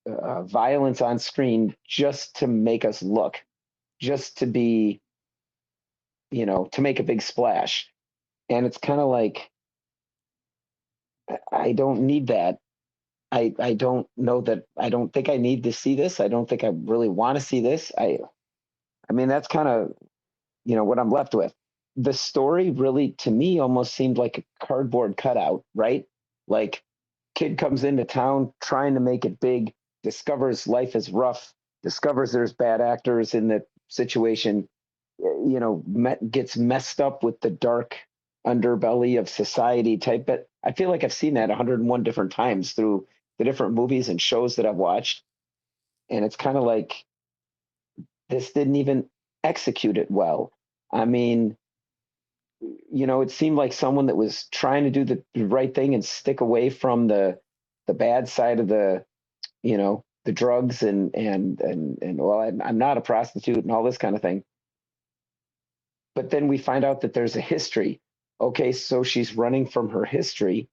S4: violence on screen just to make us look, just to be, to make a big splash. And it's kind of like, I don't need that. I don't know that. I don't think I need to see this. I don't think I really want to see this. I mean, that's kind of, what I'm left with. The story really, to me, almost seemed like a cardboard cutout, right? Like, kid comes into town trying to make it big, discovers life is rough, discovers there's bad actors in the situation, gets messed up with the dark underbelly of society type. But I feel like I've seen that 101 different times through the different movies and shows that I've watched. And it's kind of like this didn't even execute it well. I mean, it seemed like someone that was trying to do the right thing and stick away from the bad side of the drugs and well, I'm not a prostitute and all this kind of thing. But then we find out that there's a history. Okay, so she's running from her history,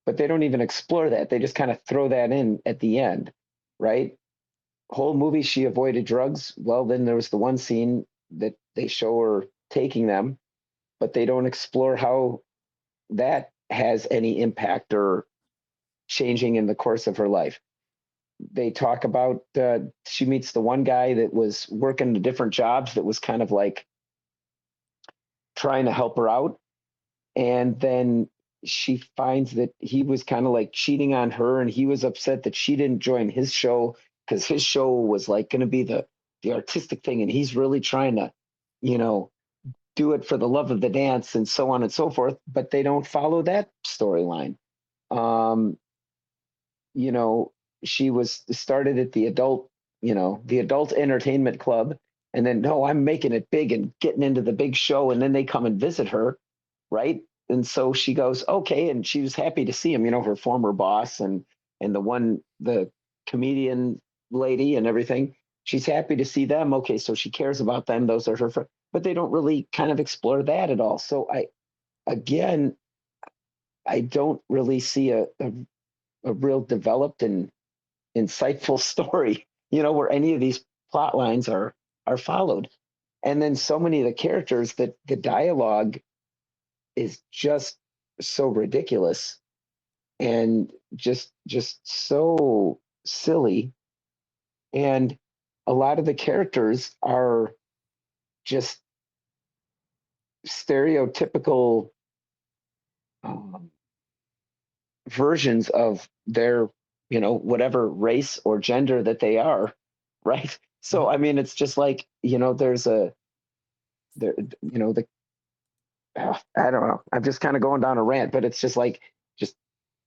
S4: but they don't even explore that. They just kind of throw that in at the end, right? Whole movie she avoided drugs. Well, then there was the one scene that they show her taking them, but they don't explore how that has any impact or changing in the course of her life. They talk about she meets the one guy that was working the different jobs that was kind of like trying to help her out. And then she finds that he was kind of like cheating on her, and he was upset that she didn't join his show because his show was like going to be the artistic thing, and he's really trying to, do it for the love of the dance and so on and so forth. But they don't follow that storyline. She was started at the adult entertainment club, and then no, I'm making it big and getting into the big show, and then they come and visit her, right? And so she goes, okay, and she was happy to see him, her former boss and the comedian lady and everything. She's happy to see them. Okay, so she cares about them. Those are her friends, but they don't really kind of explore that at all. So I don't really see a real developed and insightful story, where any of these plot lines are followed. And then so many of the characters that the dialogue is just so ridiculous and just so silly. And a lot of the characters are just stereotypical versions of their, whatever race or gender that they are, right? So I mean, it's just like, there's the I don't know. I'm just kind of going down a rant, but it's just like just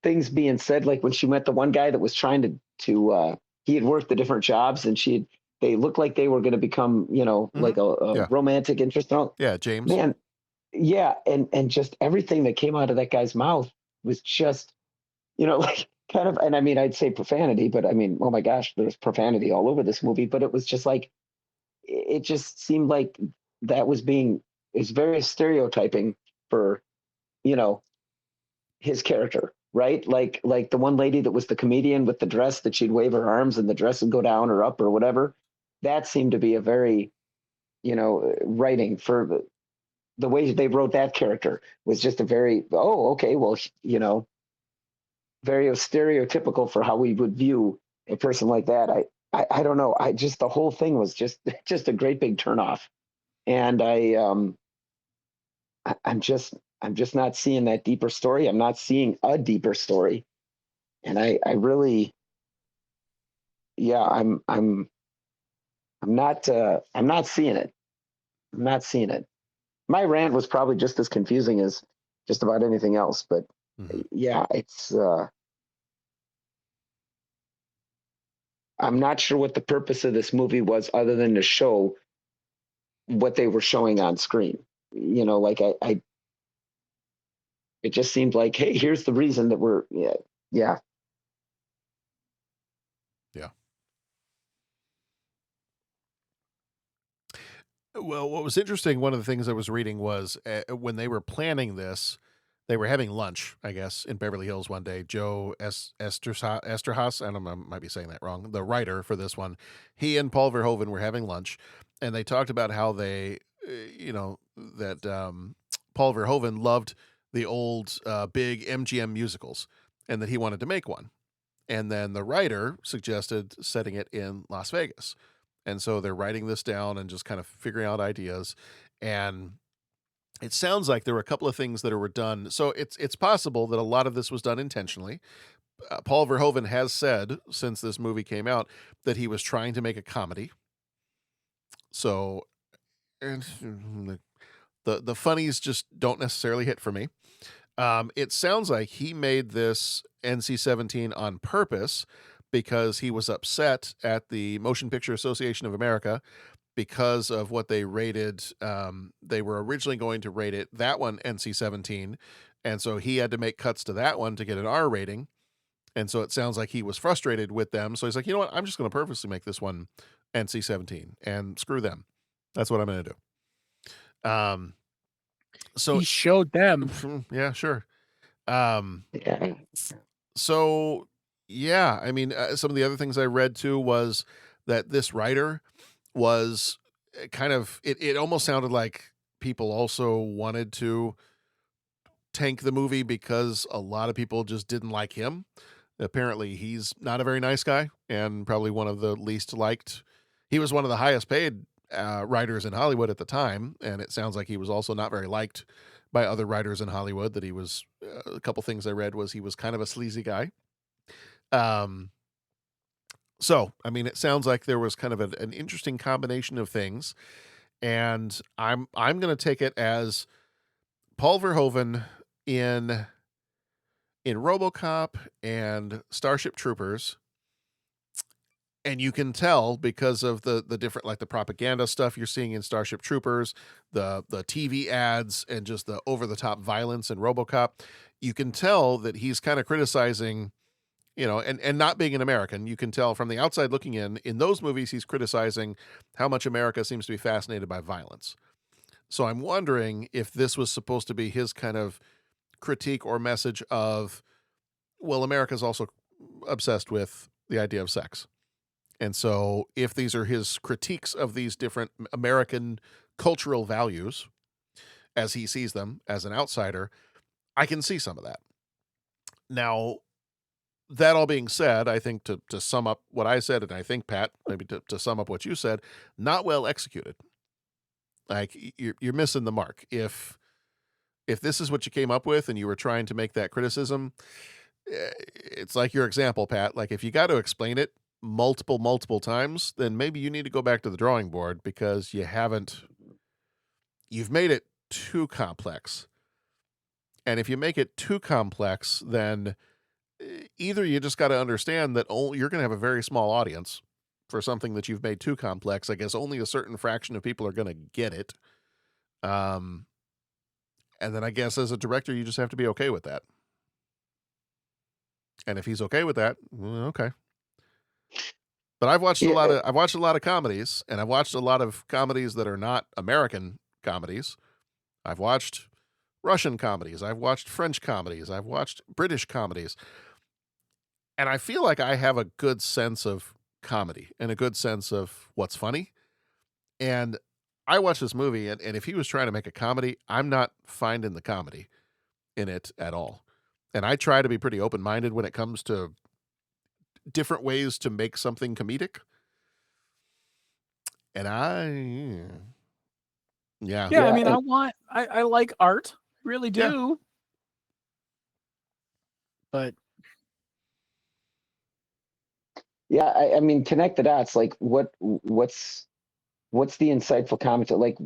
S4: things being said. Like when she met the one guy that was trying to he had worked the different jobs, and they looked like they were going to become, like a romantic interest.
S2: Yeah, James.
S4: Man, yeah, and just everything that came out of that guy's mouth was just, like kind of, and I mean, I'd say profanity, but I mean, oh my gosh, there's profanity all over this movie. But it was just like, it just seemed like that was is very stereotyping for, his character, right? Like the one lady that was the comedian with the dress that she'd wave her arms and the dress would go down or up or whatever. That seemed to be a very, writing for the way they wrote that character was just a very, oh, okay, well, very stereotypical for how we would view a person like that. I don't know. The whole thing was just a great big turnoff. And I'm just not seeing that deeper story. I'm not seeing a deeper story. And I really, yeah, I'm not seeing it. I'm not seeing it. My rant was probably just as confusing as just about anything else, but yeah, it's, I'm not sure what the purpose of this movie was other than to show what they were showing on screen. Like it just seemed like, hey, here's the reason that we're, yeah.
S2: Well, what was interesting, one of the things I was reading was when they were planning this, they were having lunch, I guess, in Beverly Hills one day. Joe Esterhaas, I don't know, I might be saying that wrong, the writer for this one, he and Paul Verhoeven were having lunch, and they talked about how they, that Paul Verhoeven loved the old big MGM musicals, and that he wanted to make one. And then the writer suggested setting it in Las Vegas. And so they're writing this down and just kind of figuring out ideas. And it sounds like there were a couple of things that were done. So it's possible that a lot of this was done intentionally. Paul Verhoeven has said since this movie came out that he was trying to make a comedy. So and the funnies just don't necessarily hit for me. It sounds like he made this NC-17 on purpose because he was upset at the Motion Picture Association of America because of what they rated. They were originally going to rate it, that one, NC-17, and so he had to make cuts to that one to get an R rating, and so it sounds like he was frustrated with them, so he's like, you know what, I'm just going to purposely make this one NC-17, and screw them. That's what I'm going to do. So
S3: he showed them.
S2: Yeah, sure.
S4: Yeah.
S2: So, yeah, I mean, some of the other things I read too was that this writer was kind of, it almost sounded like people also wanted to tank the movie because a lot of people just didn't like him. Apparently, he's not a very nice guy and probably one of the least liked. He was one of the highest paid writers in Hollywood at the time, and it sounds like he was also not very liked by other writers in Hollywood. That he was, a couple things I read was he was kind of a sleazy guy. So, I mean, it sounds like there was kind of an interesting combination of things, and I'm going to take it as Paul Verhoeven in RoboCop and Starship Troopers. And you can tell because of the different, like the propaganda stuff you're seeing in Starship Troopers, the TV ads, and just the over-the-top violence in RoboCop, you can tell that he's kind of criticizing, and not being an American, you can tell from the outside looking in those movies, he's criticizing how much America seems to be fascinated by violence. So I'm wondering if this was supposed to be his kind of critique or message of, well, America's also obsessed with the idea of sex. And so if these are his critiques of these different American cultural values, as he sees them as an outsider, I can see some of that. Now, that all being said, I think to sum up what I said, and I think, Pat, maybe to sum up what you said, not well executed. Like, you're missing the mark. If this is what you came up with and you were trying to make that criticism, it's like your example, Pat. Like, if you got to explain it multiple times, then maybe you need to go back to the drawing board because you've made it too complex. And if you make it too complex, then either you just got to understand that you're going to have a very small audience for something that you've made too complex. I guess only a certain fraction of people are going to get it. And then I guess as a director, you just have to be okay with that. And if he's okay with that, okay. But I've watched a lot of comedies, and I've watched a lot of comedies that are not American comedies. I've watched Russian comedies. I've watched French comedies. I've watched British comedies. And I feel like I have a good sense of comedy and a good sense of what's funny. And I watched this movie, and if he was trying to make a comedy, I'm not finding the comedy in it at all. And I try to be pretty open-minded when it comes to different ways to make something comedic. And I mean,
S3: I like art, really do.
S2: Yeah.
S3: But
S4: yeah, I mean, connect the dots. Like, what's the insightful comment? Like,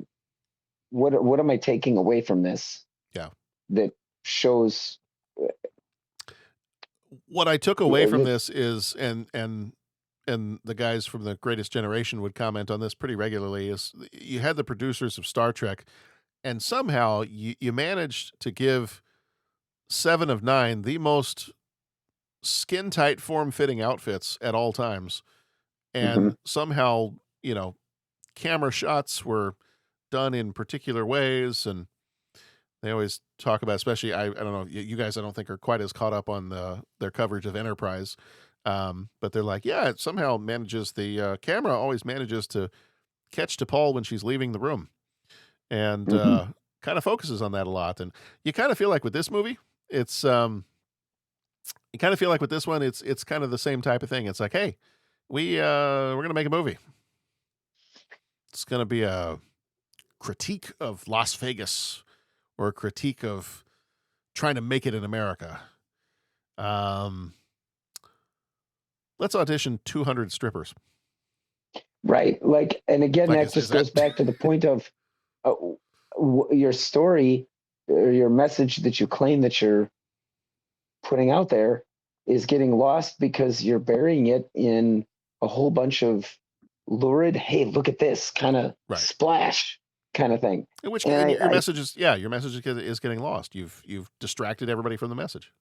S4: what am I taking away from this?
S2: Yeah,
S4: that shows.
S2: What I took away from this is, and the guys from The Greatest Generation would comment on this pretty regularly, is you had the producers of Star Trek, and somehow you managed to give 7 of 9 the most skin-tight, form-fitting outfits at all times. And somehow, camera shots were done in particular ways, and They always talk about, especially I don't know, you guys I don't think are quite as caught up on their coverage of Enterprise, but they're like, yeah, it somehow manages the camera always manages to catch T'Pol when she's leaving the room, and kind of focuses on that a lot. And you kind of feel like with this movie, it's you kind of feel like with this one, it's kind of the same type of thing. It's like, hey, we're gonna make a movie. It's gonna be a critique of Las Vegas or a critique of trying to make it in America. Let's audition 200 strippers.
S4: Right. Like, and again,
S2: Like,
S4: that just goes back to the point of your story or your message that you claim that you're putting out there is getting lost because you're burying it in a whole bunch of lurid, hey, look at this kind of splash kind of thing.
S2: In which and your message is getting lost. You've distracted everybody from the message.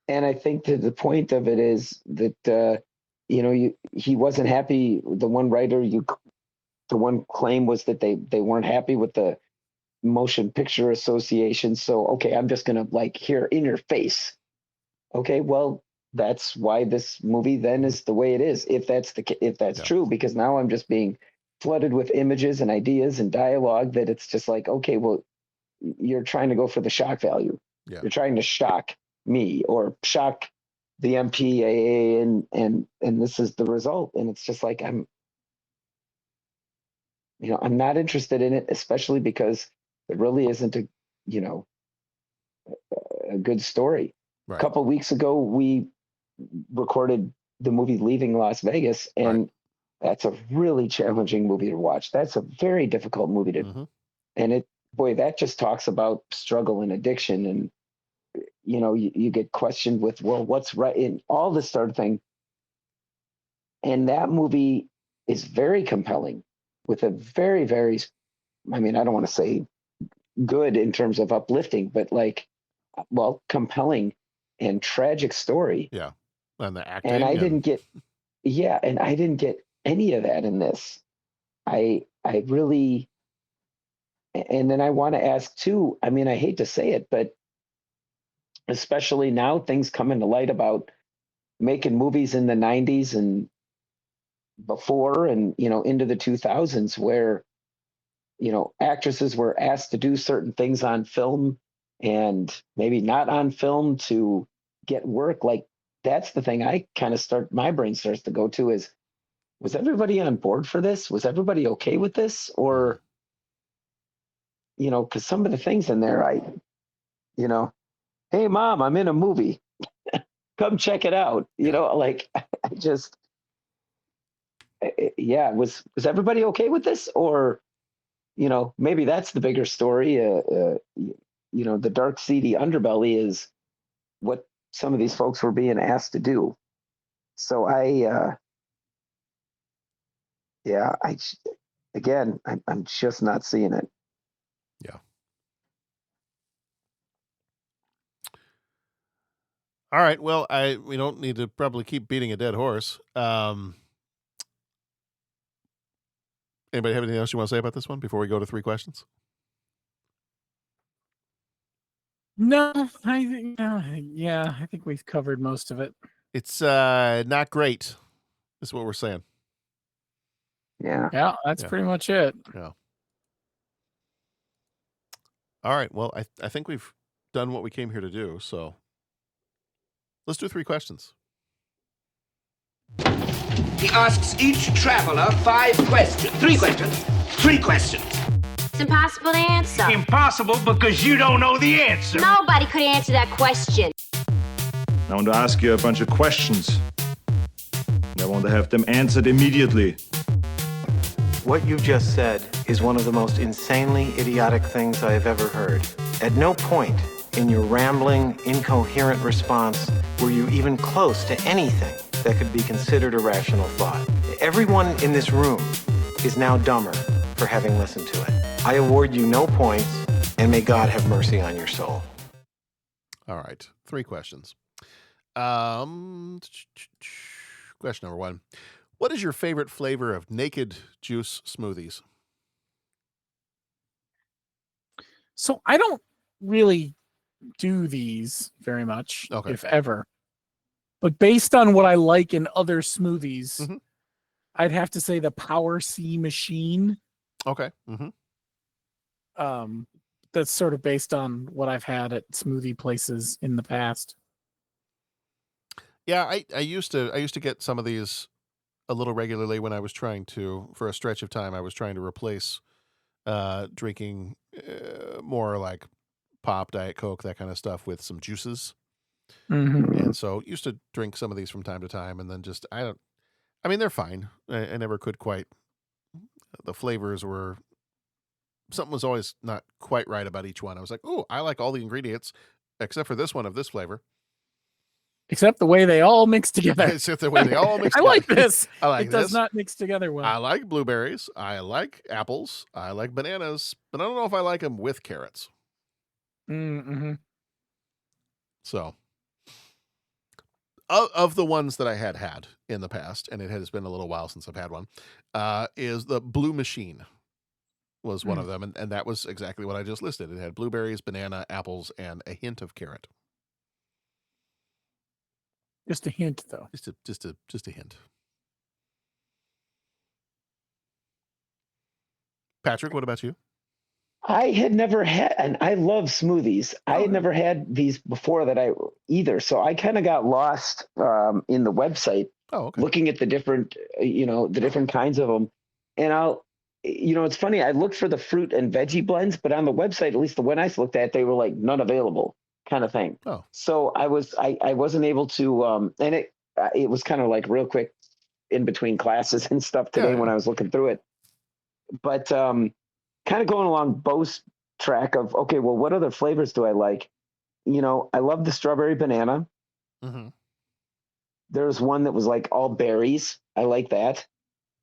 S4: And I think that the point of it is that he wasn't happy. The one writer, the one claim was that they weren't happy with the Motion Picture Association. So okay, I'm just gonna like here in your face. Okay, well that's why this movie then is the way it is. If that's true, because now I'm just being flooded with images and ideas and dialogue that it's just like, okay, well, you're trying to go for the shock value. Yeah. You're trying to shock me or shock the MPAA and this is the result. And it's just like, I'm not interested in it, especially because it really isn't a good story. Right. A couple of weeks ago, we recorded the movie Leaving Las Vegas, and that's a really challenging movie to watch. That's a very difficult movie to, and that just talks about struggle and addiction. And, you get questioned with, well, what's right in all this sort of thing. And that movie is very compelling with a very, very, I don't want to say good in terms of uplifting, but compelling and tragic story.
S2: Yeah. And the acting.
S4: And I didn't get any of that in this. I really, and then I want to ask too, I hate to say it, but especially now things come into light about making movies in the 90s and before and, into the 2000s where, actresses were asked to do certain things on film and maybe not on film to get work. Like that's the thing I kind of my brain starts to go to is, was everybody on board for this? Was everybody okay with this? Or, because some of the things in there, hey mom, I'm in a movie. Come check it out. Was everybody okay with this? Or, maybe that's the bigger story. The dark, seedy underbelly is what some of these folks were being asked to do. So I'm just not seeing it.
S2: Yeah. All right. Well, we don't need to probably keep beating a dead horse. Anybody have anything else you want to say about this one before we go to 3 questions?
S3: No, I think we've covered most of it.
S2: It's not great, is what we're saying.
S4: Yeah,
S3: that's pretty much it.
S2: Yeah. All right. Well, I think we've done what we came here to do. So let's do 3 questions.
S17: He asks each traveler 5 questions. 3 questions. 3 questions.
S6: It's impossible to answer.
S17: Impossible because you don't know the answer.
S6: Nobody could answer that question.
S18: I want to ask you a bunch of questions. I want to have them answered immediately.
S19: What you just said is one of the most insanely idiotic things I have ever heard. At no point in your rambling, incoherent response were you even close to anything that could be considered a rational thought. Everyone in this room is now dumber for having listened to it. I award you no points, and may God have mercy on your soul.
S2: All right, 3 questions. Question number 1. What is your favorite flavor of naked juice smoothies?
S3: So I don't really do these very much,
S2: Okay.
S3: if ever. But based on what I like in other smoothies,
S2: Mm-hmm.
S3: I'd have to say the Power C machine.
S2: Okay. Mm-hmm.
S3: That's sort of based on what I've had at smoothie places in the past.
S2: Yeah, I used to get some of these a little regularly when I was trying to, for a stretch of time, I was trying to replace drinking more like pop, Diet Coke, that kind of stuff with some juices.
S3: Mm-hmm.
S2: And so used to drink some of these from time to time, and then just I mean they're fine. I never could quite. The flavors were something was always not quite right about each one. I was like, oh, I like all the ingredients except for this one of this flavor.
S3: Except the way they all mix together.
S2: Except the way they all mix
S3: I
S2: together.
S3: like this.
S2: I like
S3: it
S2: this.
S3: does not mix together well.
S2: I like blueberries. I like apples. I like bananas. But I don't know if I like them with carrots.
S3: Mm-hmm.
S2: So, of the ones that I had in the past, and it has been a little while since I've had one, is the Blue Machine was one of them. And that was exactly what I just listed. It had blueberries, banana, apples, and a hint of carrot.
S3: Just a hint, though.
S2: Just a hint. Patrick, what about you?
S4: I had never had, and I love smoothies. I had never had these before either. So I kind of got lost in the website, looking at the different, the different kinds of them. And it's funny. I looked for the fruit and veggie blends, but on the website, at least the one I looked at, they were like none available, kind of thing.
S2: Oh,
S4: so I wasn't able to, and it was kind of like real quick in between classes and stuff today when I was looking through it. But kind of going along Bo's track of, okay, well, what other flavors do I like? I love the strawberry banana.
S2: Mm-hmm.
S4: There's one that was like all berries. I like that.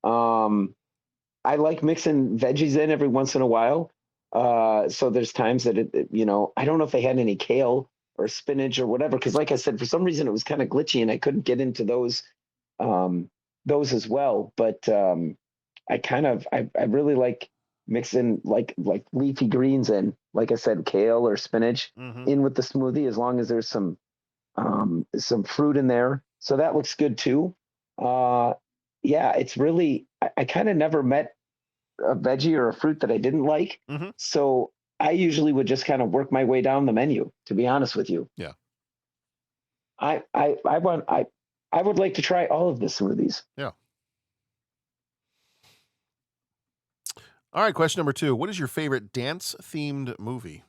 S4: I like mixing veggies in every once in a while. So there's times that I don't know if they had any kale or spinach or whatever, because like I said, for some reason it was kind of glitchy and I couldn't get into those as well. But I really like mixing like leafy greens in, like I said, kale or spinach in with the smoothie, as long as there's some fruit in there. So that looks good too. It's really, I kind of never met a veggie or a fruit that I didn't like.
S2: Mm-hmm.
S4: So I usually would just kind of work my way down the menu, to be honest with you.
S2: Yeah.
S4: I would like to try all of the smoothies.
S2: Yeah. All right, question number 2. What is your favorite dance-themed movie?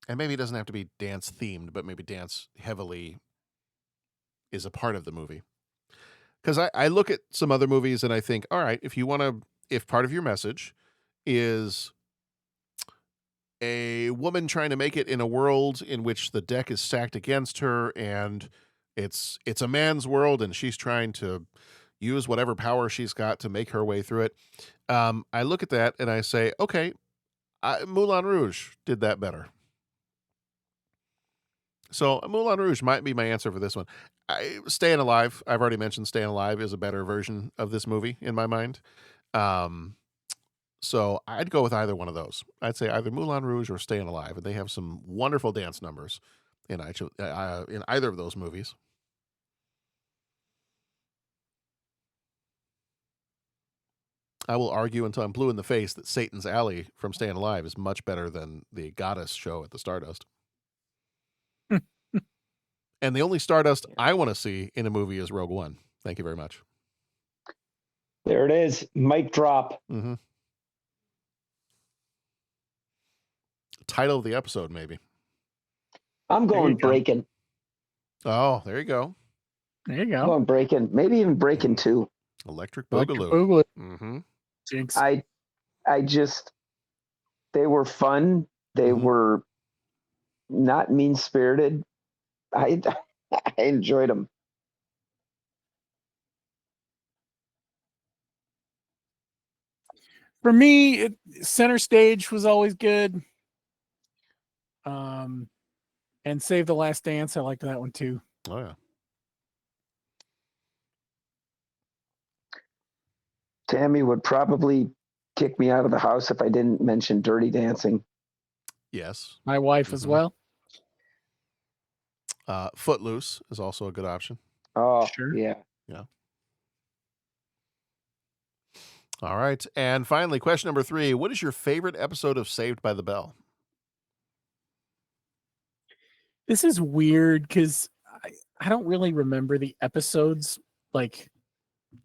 S2: And maybe it doesn't have to be dance-themed, but maybe dance heavily is a part of the movie. Because I look at some other movies and I think, all right, if part of your message is a woman trying to make it in a world in which the deck is stacked against her and it's a man's world and she's trying to use whatever power she's got to make her way through it. I look at that and I say, okay, Moulin Rouge did that better. So Moulin Rouge might be my answer for this one. Staying Alive, I've already mentioned Staying Alive is a better version of this movie in my mind. So I'd go with either one of those. I'd say either Moulin Rouge or Staying Alive, and they have some wonderful dance numbers in either of those movies. I will argue until I'm blue in the face that Satan's Alley from Staying Alive is much better than the Goddess show at the Stardust. And the only Stardust I want to see in a movie is Rogue One. Thank you very much.
S4: There it is. Mic drop.
S2: Mm-hmm. Title of the episode, maybe.
S4: I'm going Breaking.
S2: Oh, there you go.
S3: There you go.
S4: I'm going Breaking. Maybe even Breaking 2.
S2: Electric Boogaloo. Mm-hmm.
S3: Jinx.
S4: They were fun. They were not mean-spirited. I enjoyed them.
S3: For me, Center Stage was always good. And Save the Last Dance, I liked that one too.
S2: Oh yeah.
S4: Tammy would probably kick me out of the house if I didn't mention Dirty Dancing.
S2: Yes.
S3: My wife as well.
S2: Footloose is also a good option.
S4: Oh,
S3: sure.
S4: Yeah.
S2: Yeah. All right. And finally, question number 3. What is your favorite episode of Saved by the Bell?
S3: This is weird because I don't really remember the episodes. Like,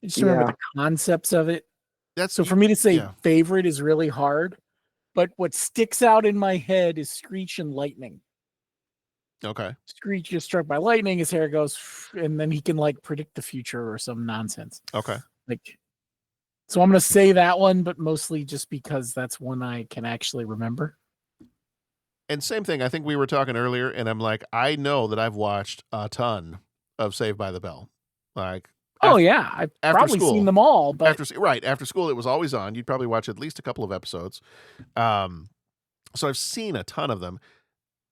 S3: I just remember the concepts of it. So for me to say favorite is really hard. But what sticks out in my head is Screech and Lightning.
S2: Okay.
S3: Screech gets struck by lightning, his hair goes, and then he can like predict the future or some nonsense.
S2: Okay.
S3: Like, so I'm gonna say that one, but mostly just because that's one I can actually remember.
S2: And same thing. I think we were talking earlier, and I'm like, I know that I've watched a ton of Saved by the Bell. Like,
S3: yeah, I've probably seen them all. But
S2: after school, it was always on. You'd probably watch at least a couple of episodes. So I've seen a ton of them.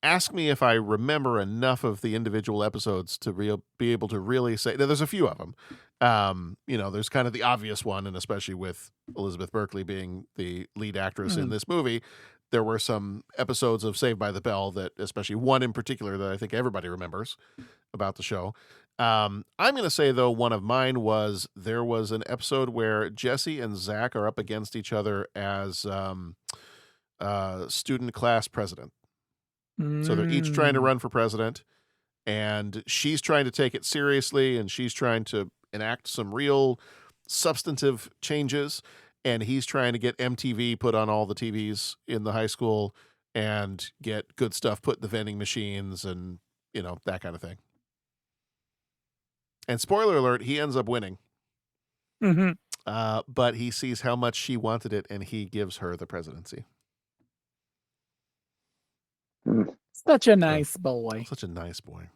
S2: Ask me if I remember enough of the individual episodes to be able to really say. There's a few of them. There's kind of the obvious one, and especially with Elizabeth Berkley being the lead actress in this movie, there were some episodes of Saved by the Bell that, especially one in particular, that I think everybody remembers about the show. I'm going to say, though, one of mine was there was an episode where Jesse and Zach are up against each other as student class president. So they're each trying to run for president, and she's trying to take it seriously, and she's trying to enact some real substantive changes, and he's trying to get MTV put on all the TVs in the high school and get good stuff put in the vending machines and, that kind of thing. And spoiler alert, he ends up winning. But he sees how much she wanted it, and he gives her the presidency.
S3: Such a nice boy.
S2: Such a nice boy.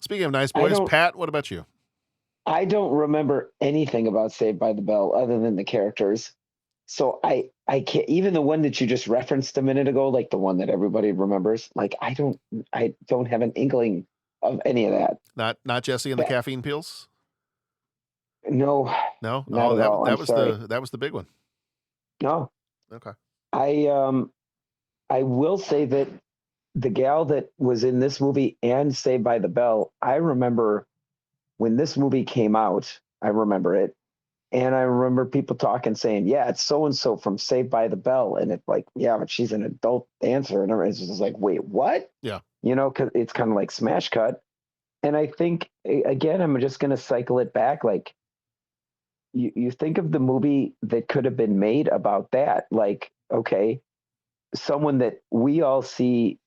S2: Speaking of nice boys, Pat, what about you?
S4: I don't remember anything about Saved by the Bell other than the characters. So I can't, even the one that you just referenced a minute ago, like the one that everybody remembers, like I don't have an inkling of any of that.
S2: Not Jesse and the caffeine pills?
S4: No.
S2: No?
S4: Not at all.
S2: That was the big one.
S4: No.
S2: Okay.
S4: I will say that the gal that was in this movie and Saved by the Bell, I remember when this movie came out, I remember it. And I remember people talking, saying, yeah, it's so-and-so from Saved by the Bell. And it's like, yeah, but she's an adult dancer. And everyone's just like, wait, what?
S2: Yeah.
S4: Because it's kind of like smash cut. And I think, again, I'm just going to cycle it back. Like, you think of the movie that could have been made about that. Like, okay, someone that we all see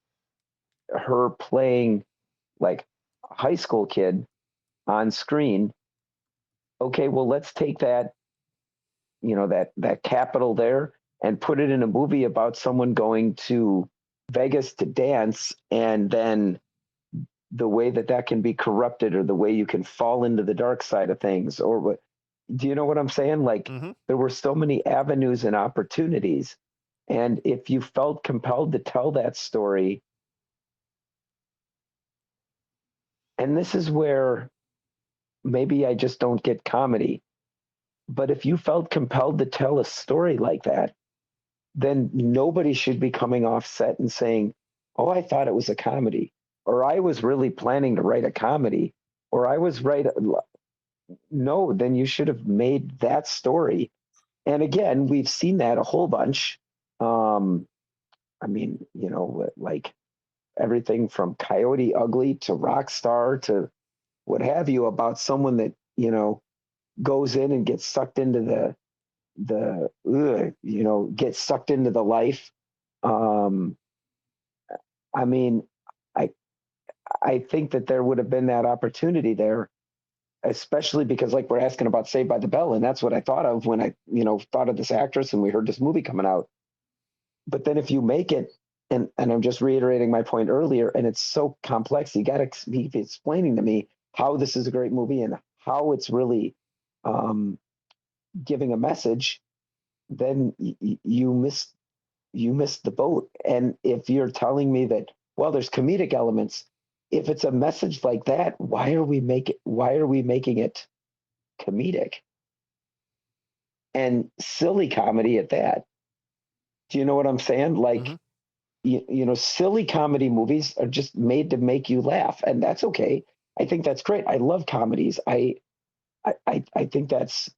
S4: her playing like a high school kid on screen. Okay, well, let's take that, that capital there and put it in a movie about someone going to Vegas to dance, and then the way that can be corrupted, or the way you can fall into the dark side of things, or what. Do you know what I'm saying? Like, there were so many avenues and opportunities. And if you felt compelled to tell that story, and this is where maybe I just don't get comedy, but if you felt compelled to tell a story like that, then nobody should be coming off set and saying, oh, I thought it was a comedy, or I was really planning to write a comedy, or I was No, then you should have made that story. And again, we've seen that a whole bunch. Like everything from Coyote Ugly to Rockstar to what have you, about someone that, goes in and gets sucked into gets sucked into the life. I think that there would have been that opportunity there, especially because, like, we're asking about Saved by the Bell, and that's what I thought of when I, thought of this actress and we heard this movie coming out. But then if you make it, and I'm just reiterating my point earlier, and it's so complex, you got to be explaining to me how this is a great movie and how it's really giving a message, then you missed the boat. And if you're telling me that, well, there's comedic elements, if it's a message like that, why are we making it comedic? and silly comedy at that. Do you know what I'm saying? Like, you know, silly comedy movies are just made to make you laugh, and that's okay. I think that's great. I love comedies. I think that's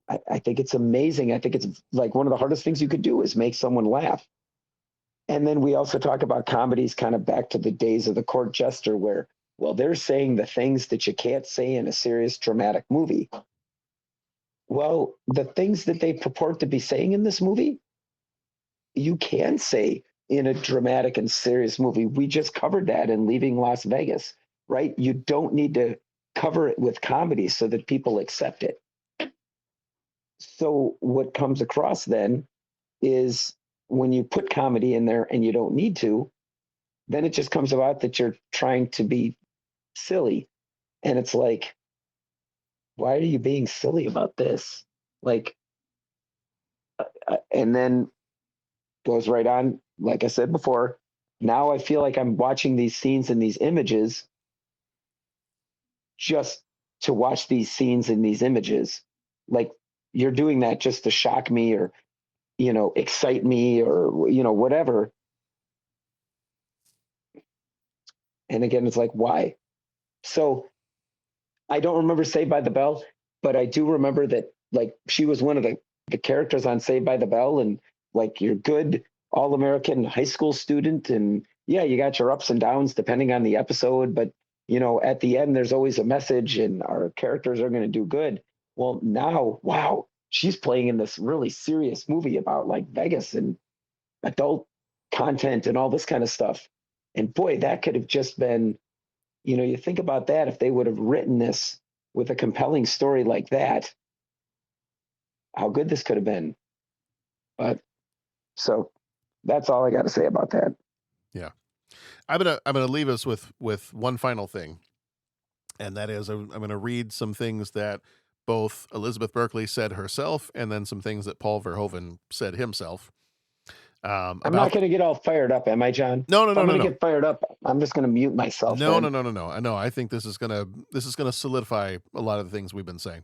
S4: I think it's amazing. I think it's like one of the hardest things you could do is make someone laugh. And then we also talk about comedies kind of back to the days of the court jester where, well, they're saying the things that you can't say in a serious dramatic movie. Well, the things that they purport to be saying in this movie, you can say in a dramatic and serious movie. We just covered that in Leaving Las Vegas, right? You don't need to cover it with comedy so that people accept it. So what comes across then is when you put comedy in there and you don't need to, then it just comes about that you're trying to be silly. And it's like, why are you being silly about this? Like, and then goes right on, like I said before, now I feel like I'm watching these scenes and these images just to watch these scenes and these images. Like, you're doing that just to shock me or, you know, excite me or, you know, whatever. And again, it's like, why? So I don't remember Saved by the Bell, but I do remember that, like, she was one of the characters on Saved by the Bell, and like, you're good all-American high school student, and yeah, you got your ups and downs depending on the episode, but you know, at the end, there's always a message, and our characters are going to do good. Well, now, wow, she's playing in this really serious movie about like Vegas and adult content and all this kind of stuff. And boy, that could have just been, you know, you think about that, if they would have written this with a compelling story like that, how good this could have been. But so that's all I got to say about that.
S2: Yeah. I'm gonna leave us with one final thing, and that is I'm gonna read some things that both Elizabeth Berkley said herself, and then some things that Paul Verhoeven said himself.
S4: I'm not going to get all fired up, am I, John?
S2: No.
S4: I'm going to get fired up. I'm just going to mute myself.
S2: No. I know. I think this is gonna solidify a lot of the things we've been saying.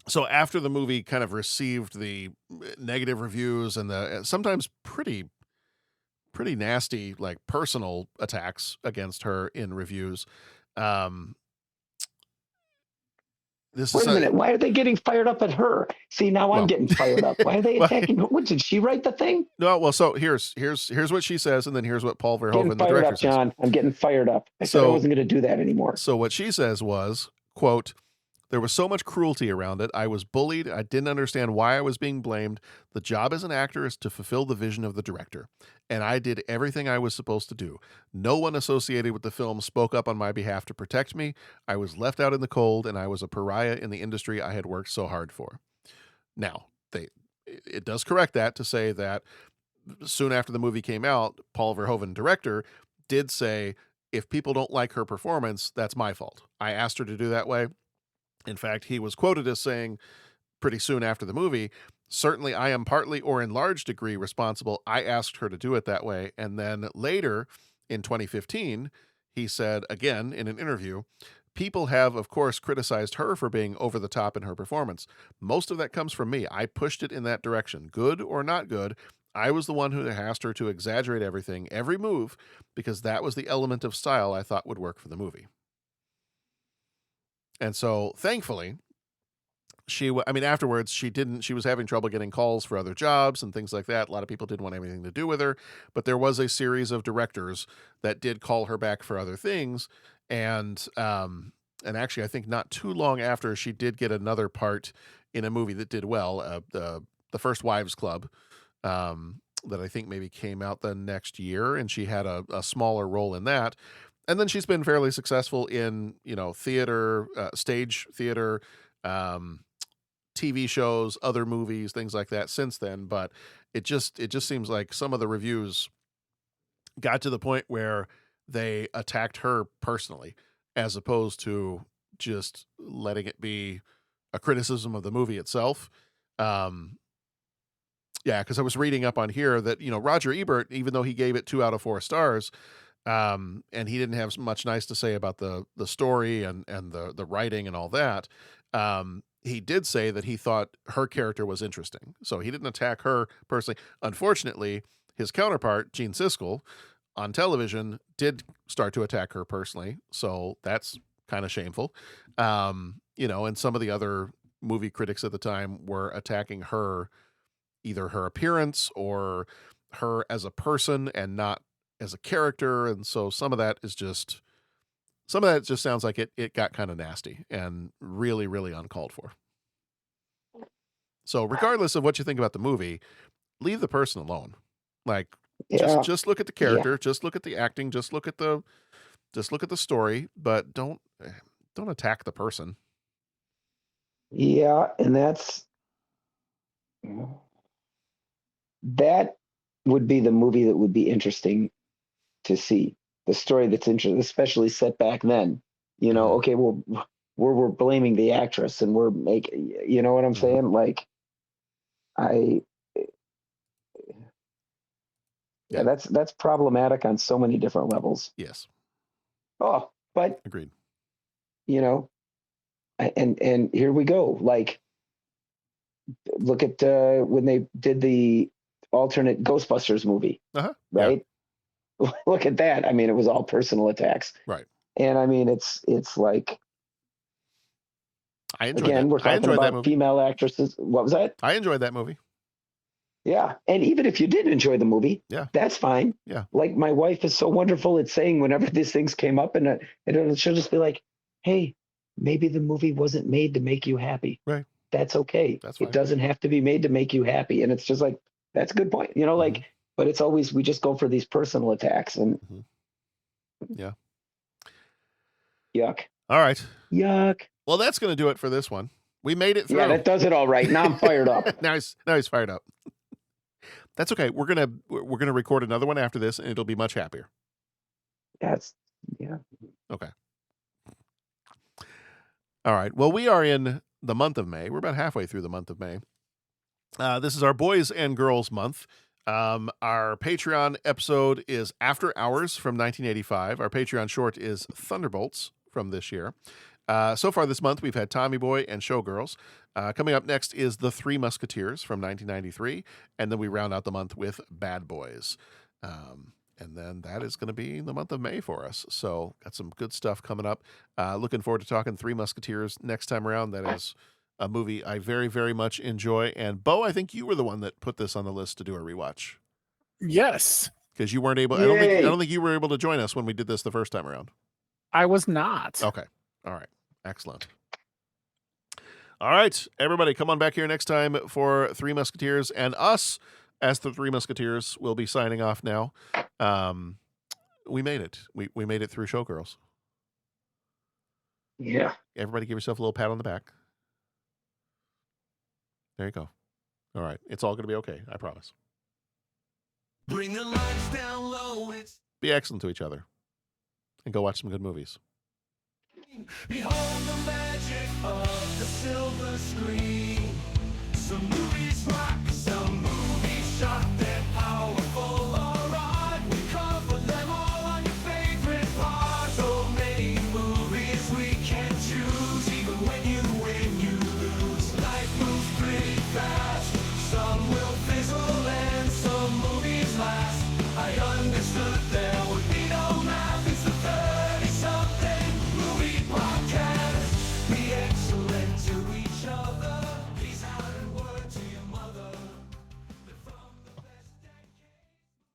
S2: So after the movie kind of received the negative reviews and the sometimes pretty nasty, like, personal attacks against her in reviews,
S4: Wait a minute. Why are they getting fired up at her? See, now I'm getting fired up. Why are they attacking her? What, did she write the thing?
S2: No, well, so here's what she says, and then here's what Paul Verhoeven, the director, says.
S4: John. I'm getting fired up. I said I wasn't going to do that anymore.
S2: So what she says was, quote, "There was so much cruelty around it. I was bullied. I didn't understand why I was being blamed. The job as an actor is to fulfill the vision of the director. And I did everything I was supposed to do. No one associated with the film spoke up on my behalf to protect me. I was left out in the cold, and I was a pariah in the industry I had worked so hard for." Now, it does correct that to say that soon after the movie came out, Paul Verhoeven, director, did say, if people don't like her performance, that's my fault. I asked her to do that way. In fact, he was quoted as saying pretty soon after the movie, "Certainly I am partly or in large degree responsible. I asked her to do it that way." And then later in 2015, he said again in an interview, "People have, of course, criticized her for being over the top in her performance. Most of that comes from me. I pushed it in that direction. Good or not good, I was the one who asked her to exaggerate everything, every move, because that was the element of style I thought would work for the movie." And so, thankfully, afterwards, she was having trouble getting calls for other jobs and things like that. A lot of people didn't want anything to do with her, but there was a series of directors that did call her back for other things. And actually, I think not too long after, she did get another part in a movie that did well, the First Wives Club, that I think maybe came out the next year, and she had a smaller role in that. And then she's been fairly successful in, you know, theater, stage theater, TV shows, other movies, things like that since then. But it just seems like some of the reviews got to the point where they attacked her personally, as opposed to just letting it be a criticism of the movie itself. Yeah, because I was reading up on here that, you know, Roger Ebert, even though he gave it 2 out of 4 stars, and he didn't have much nice to say about the story and the writing and all that, he did say that he thought her character was interesting. So he didn't attack her personally. Unfortunately, his counterpart, Gene Siskel, on television did start to attack her personally. So that's kind of shameful. And some of the other movie critics at the time were attacking her, either her appearance or her as a person and not as a character. And so some of that just sounds like it got kind of nasty and really, really uncalled for. So regardless of what you think about the movie, leave the person alone. Like, just look at the character, just look at the acting, just look at the story, but don't attack the person.
S4: Yeah, and that would be the movie that would be interesting to see. The story that's interesting, especially set back then. Okay, well, we're blaming the actress and we're making, you know what I'm saying? Like, that's problematic on so many different levels.
S2: Yes.
S4: Oh, but
S2: agreed.
S4: And here we go. Like, look at when they did the alternate Ghostbusters movie, right? Yeah. Look at that. I mean, it was all personal attacks,
S2: right?
S4: And I mean, it's like,
S2: I enjoyed
S4: again,
S2: that.
S4: we're talking about female actresses. What was that?
S2: I enjoyed that movie.
S4: Yeah, and even if you did enjoy the movie, that's fine.
S2: Yeah,
S4: like my wife is so wonderful at saying whenever these things came up, and she'll just be like, "Hey, maybe the movie wasn't made to make you happy.
S2: Right.
S4: That's okay.
S2: That's fine.
S4: It doesn't have to be made to make you happy." And it's just like, that's a good point. Like, but it's always, we just go for these personal attacks and
S2: yeah.
S4: Yuck.
S2: All right.
S4: Yuck.
S2: Well, that's going to do it for this one. We made it through.
S4: Yeah, that does it all right. Now I'm fired up.
S2: now he's fired up. That's okay. We're gonna record another one after this, and it'll be much happier.
S4: Yeah.
S2: Okay. All right. Well, we are in the month of May. We're about halfway through the month of May. This is our Boys and Girls month. Our Patreon episode is After Hours from 1985. Our Patreon short is Thunderbolts from this year. So far this month, we've had Tommy Boy and Showgirls. Coming up next is The Three Musketeers from 1993. And then we round out the month with Bad Boys. And then that is going to be the month of May for us. So got some good stuff coming up. Looking forward to talking Three Musketeers next time around. That is a movie I very, very much enjoy. And Bo, I think you were the one that put this on the list to do a rewatch.
S3: Yes.
S2: Because you weren't able, I don't think you were able to join us when we did this the first time around.
S3: I was not.
S2: Okay. All right. Excellent. All right, everybody, come on back here next time for Three Musketeers, and us as the Three Musketeers will be signing off now. We made it. We made it through Showgirls.
S4: Yeah.
S2: Everybody give yourself a little pat on the back. There you go. All right. It's all going to be okay. I promise.
S1: Bring the lights down low.
S2: Be excellent to each other. And go watch some good movies.
S1: Behold the magic of the silver screen. Some movies rock.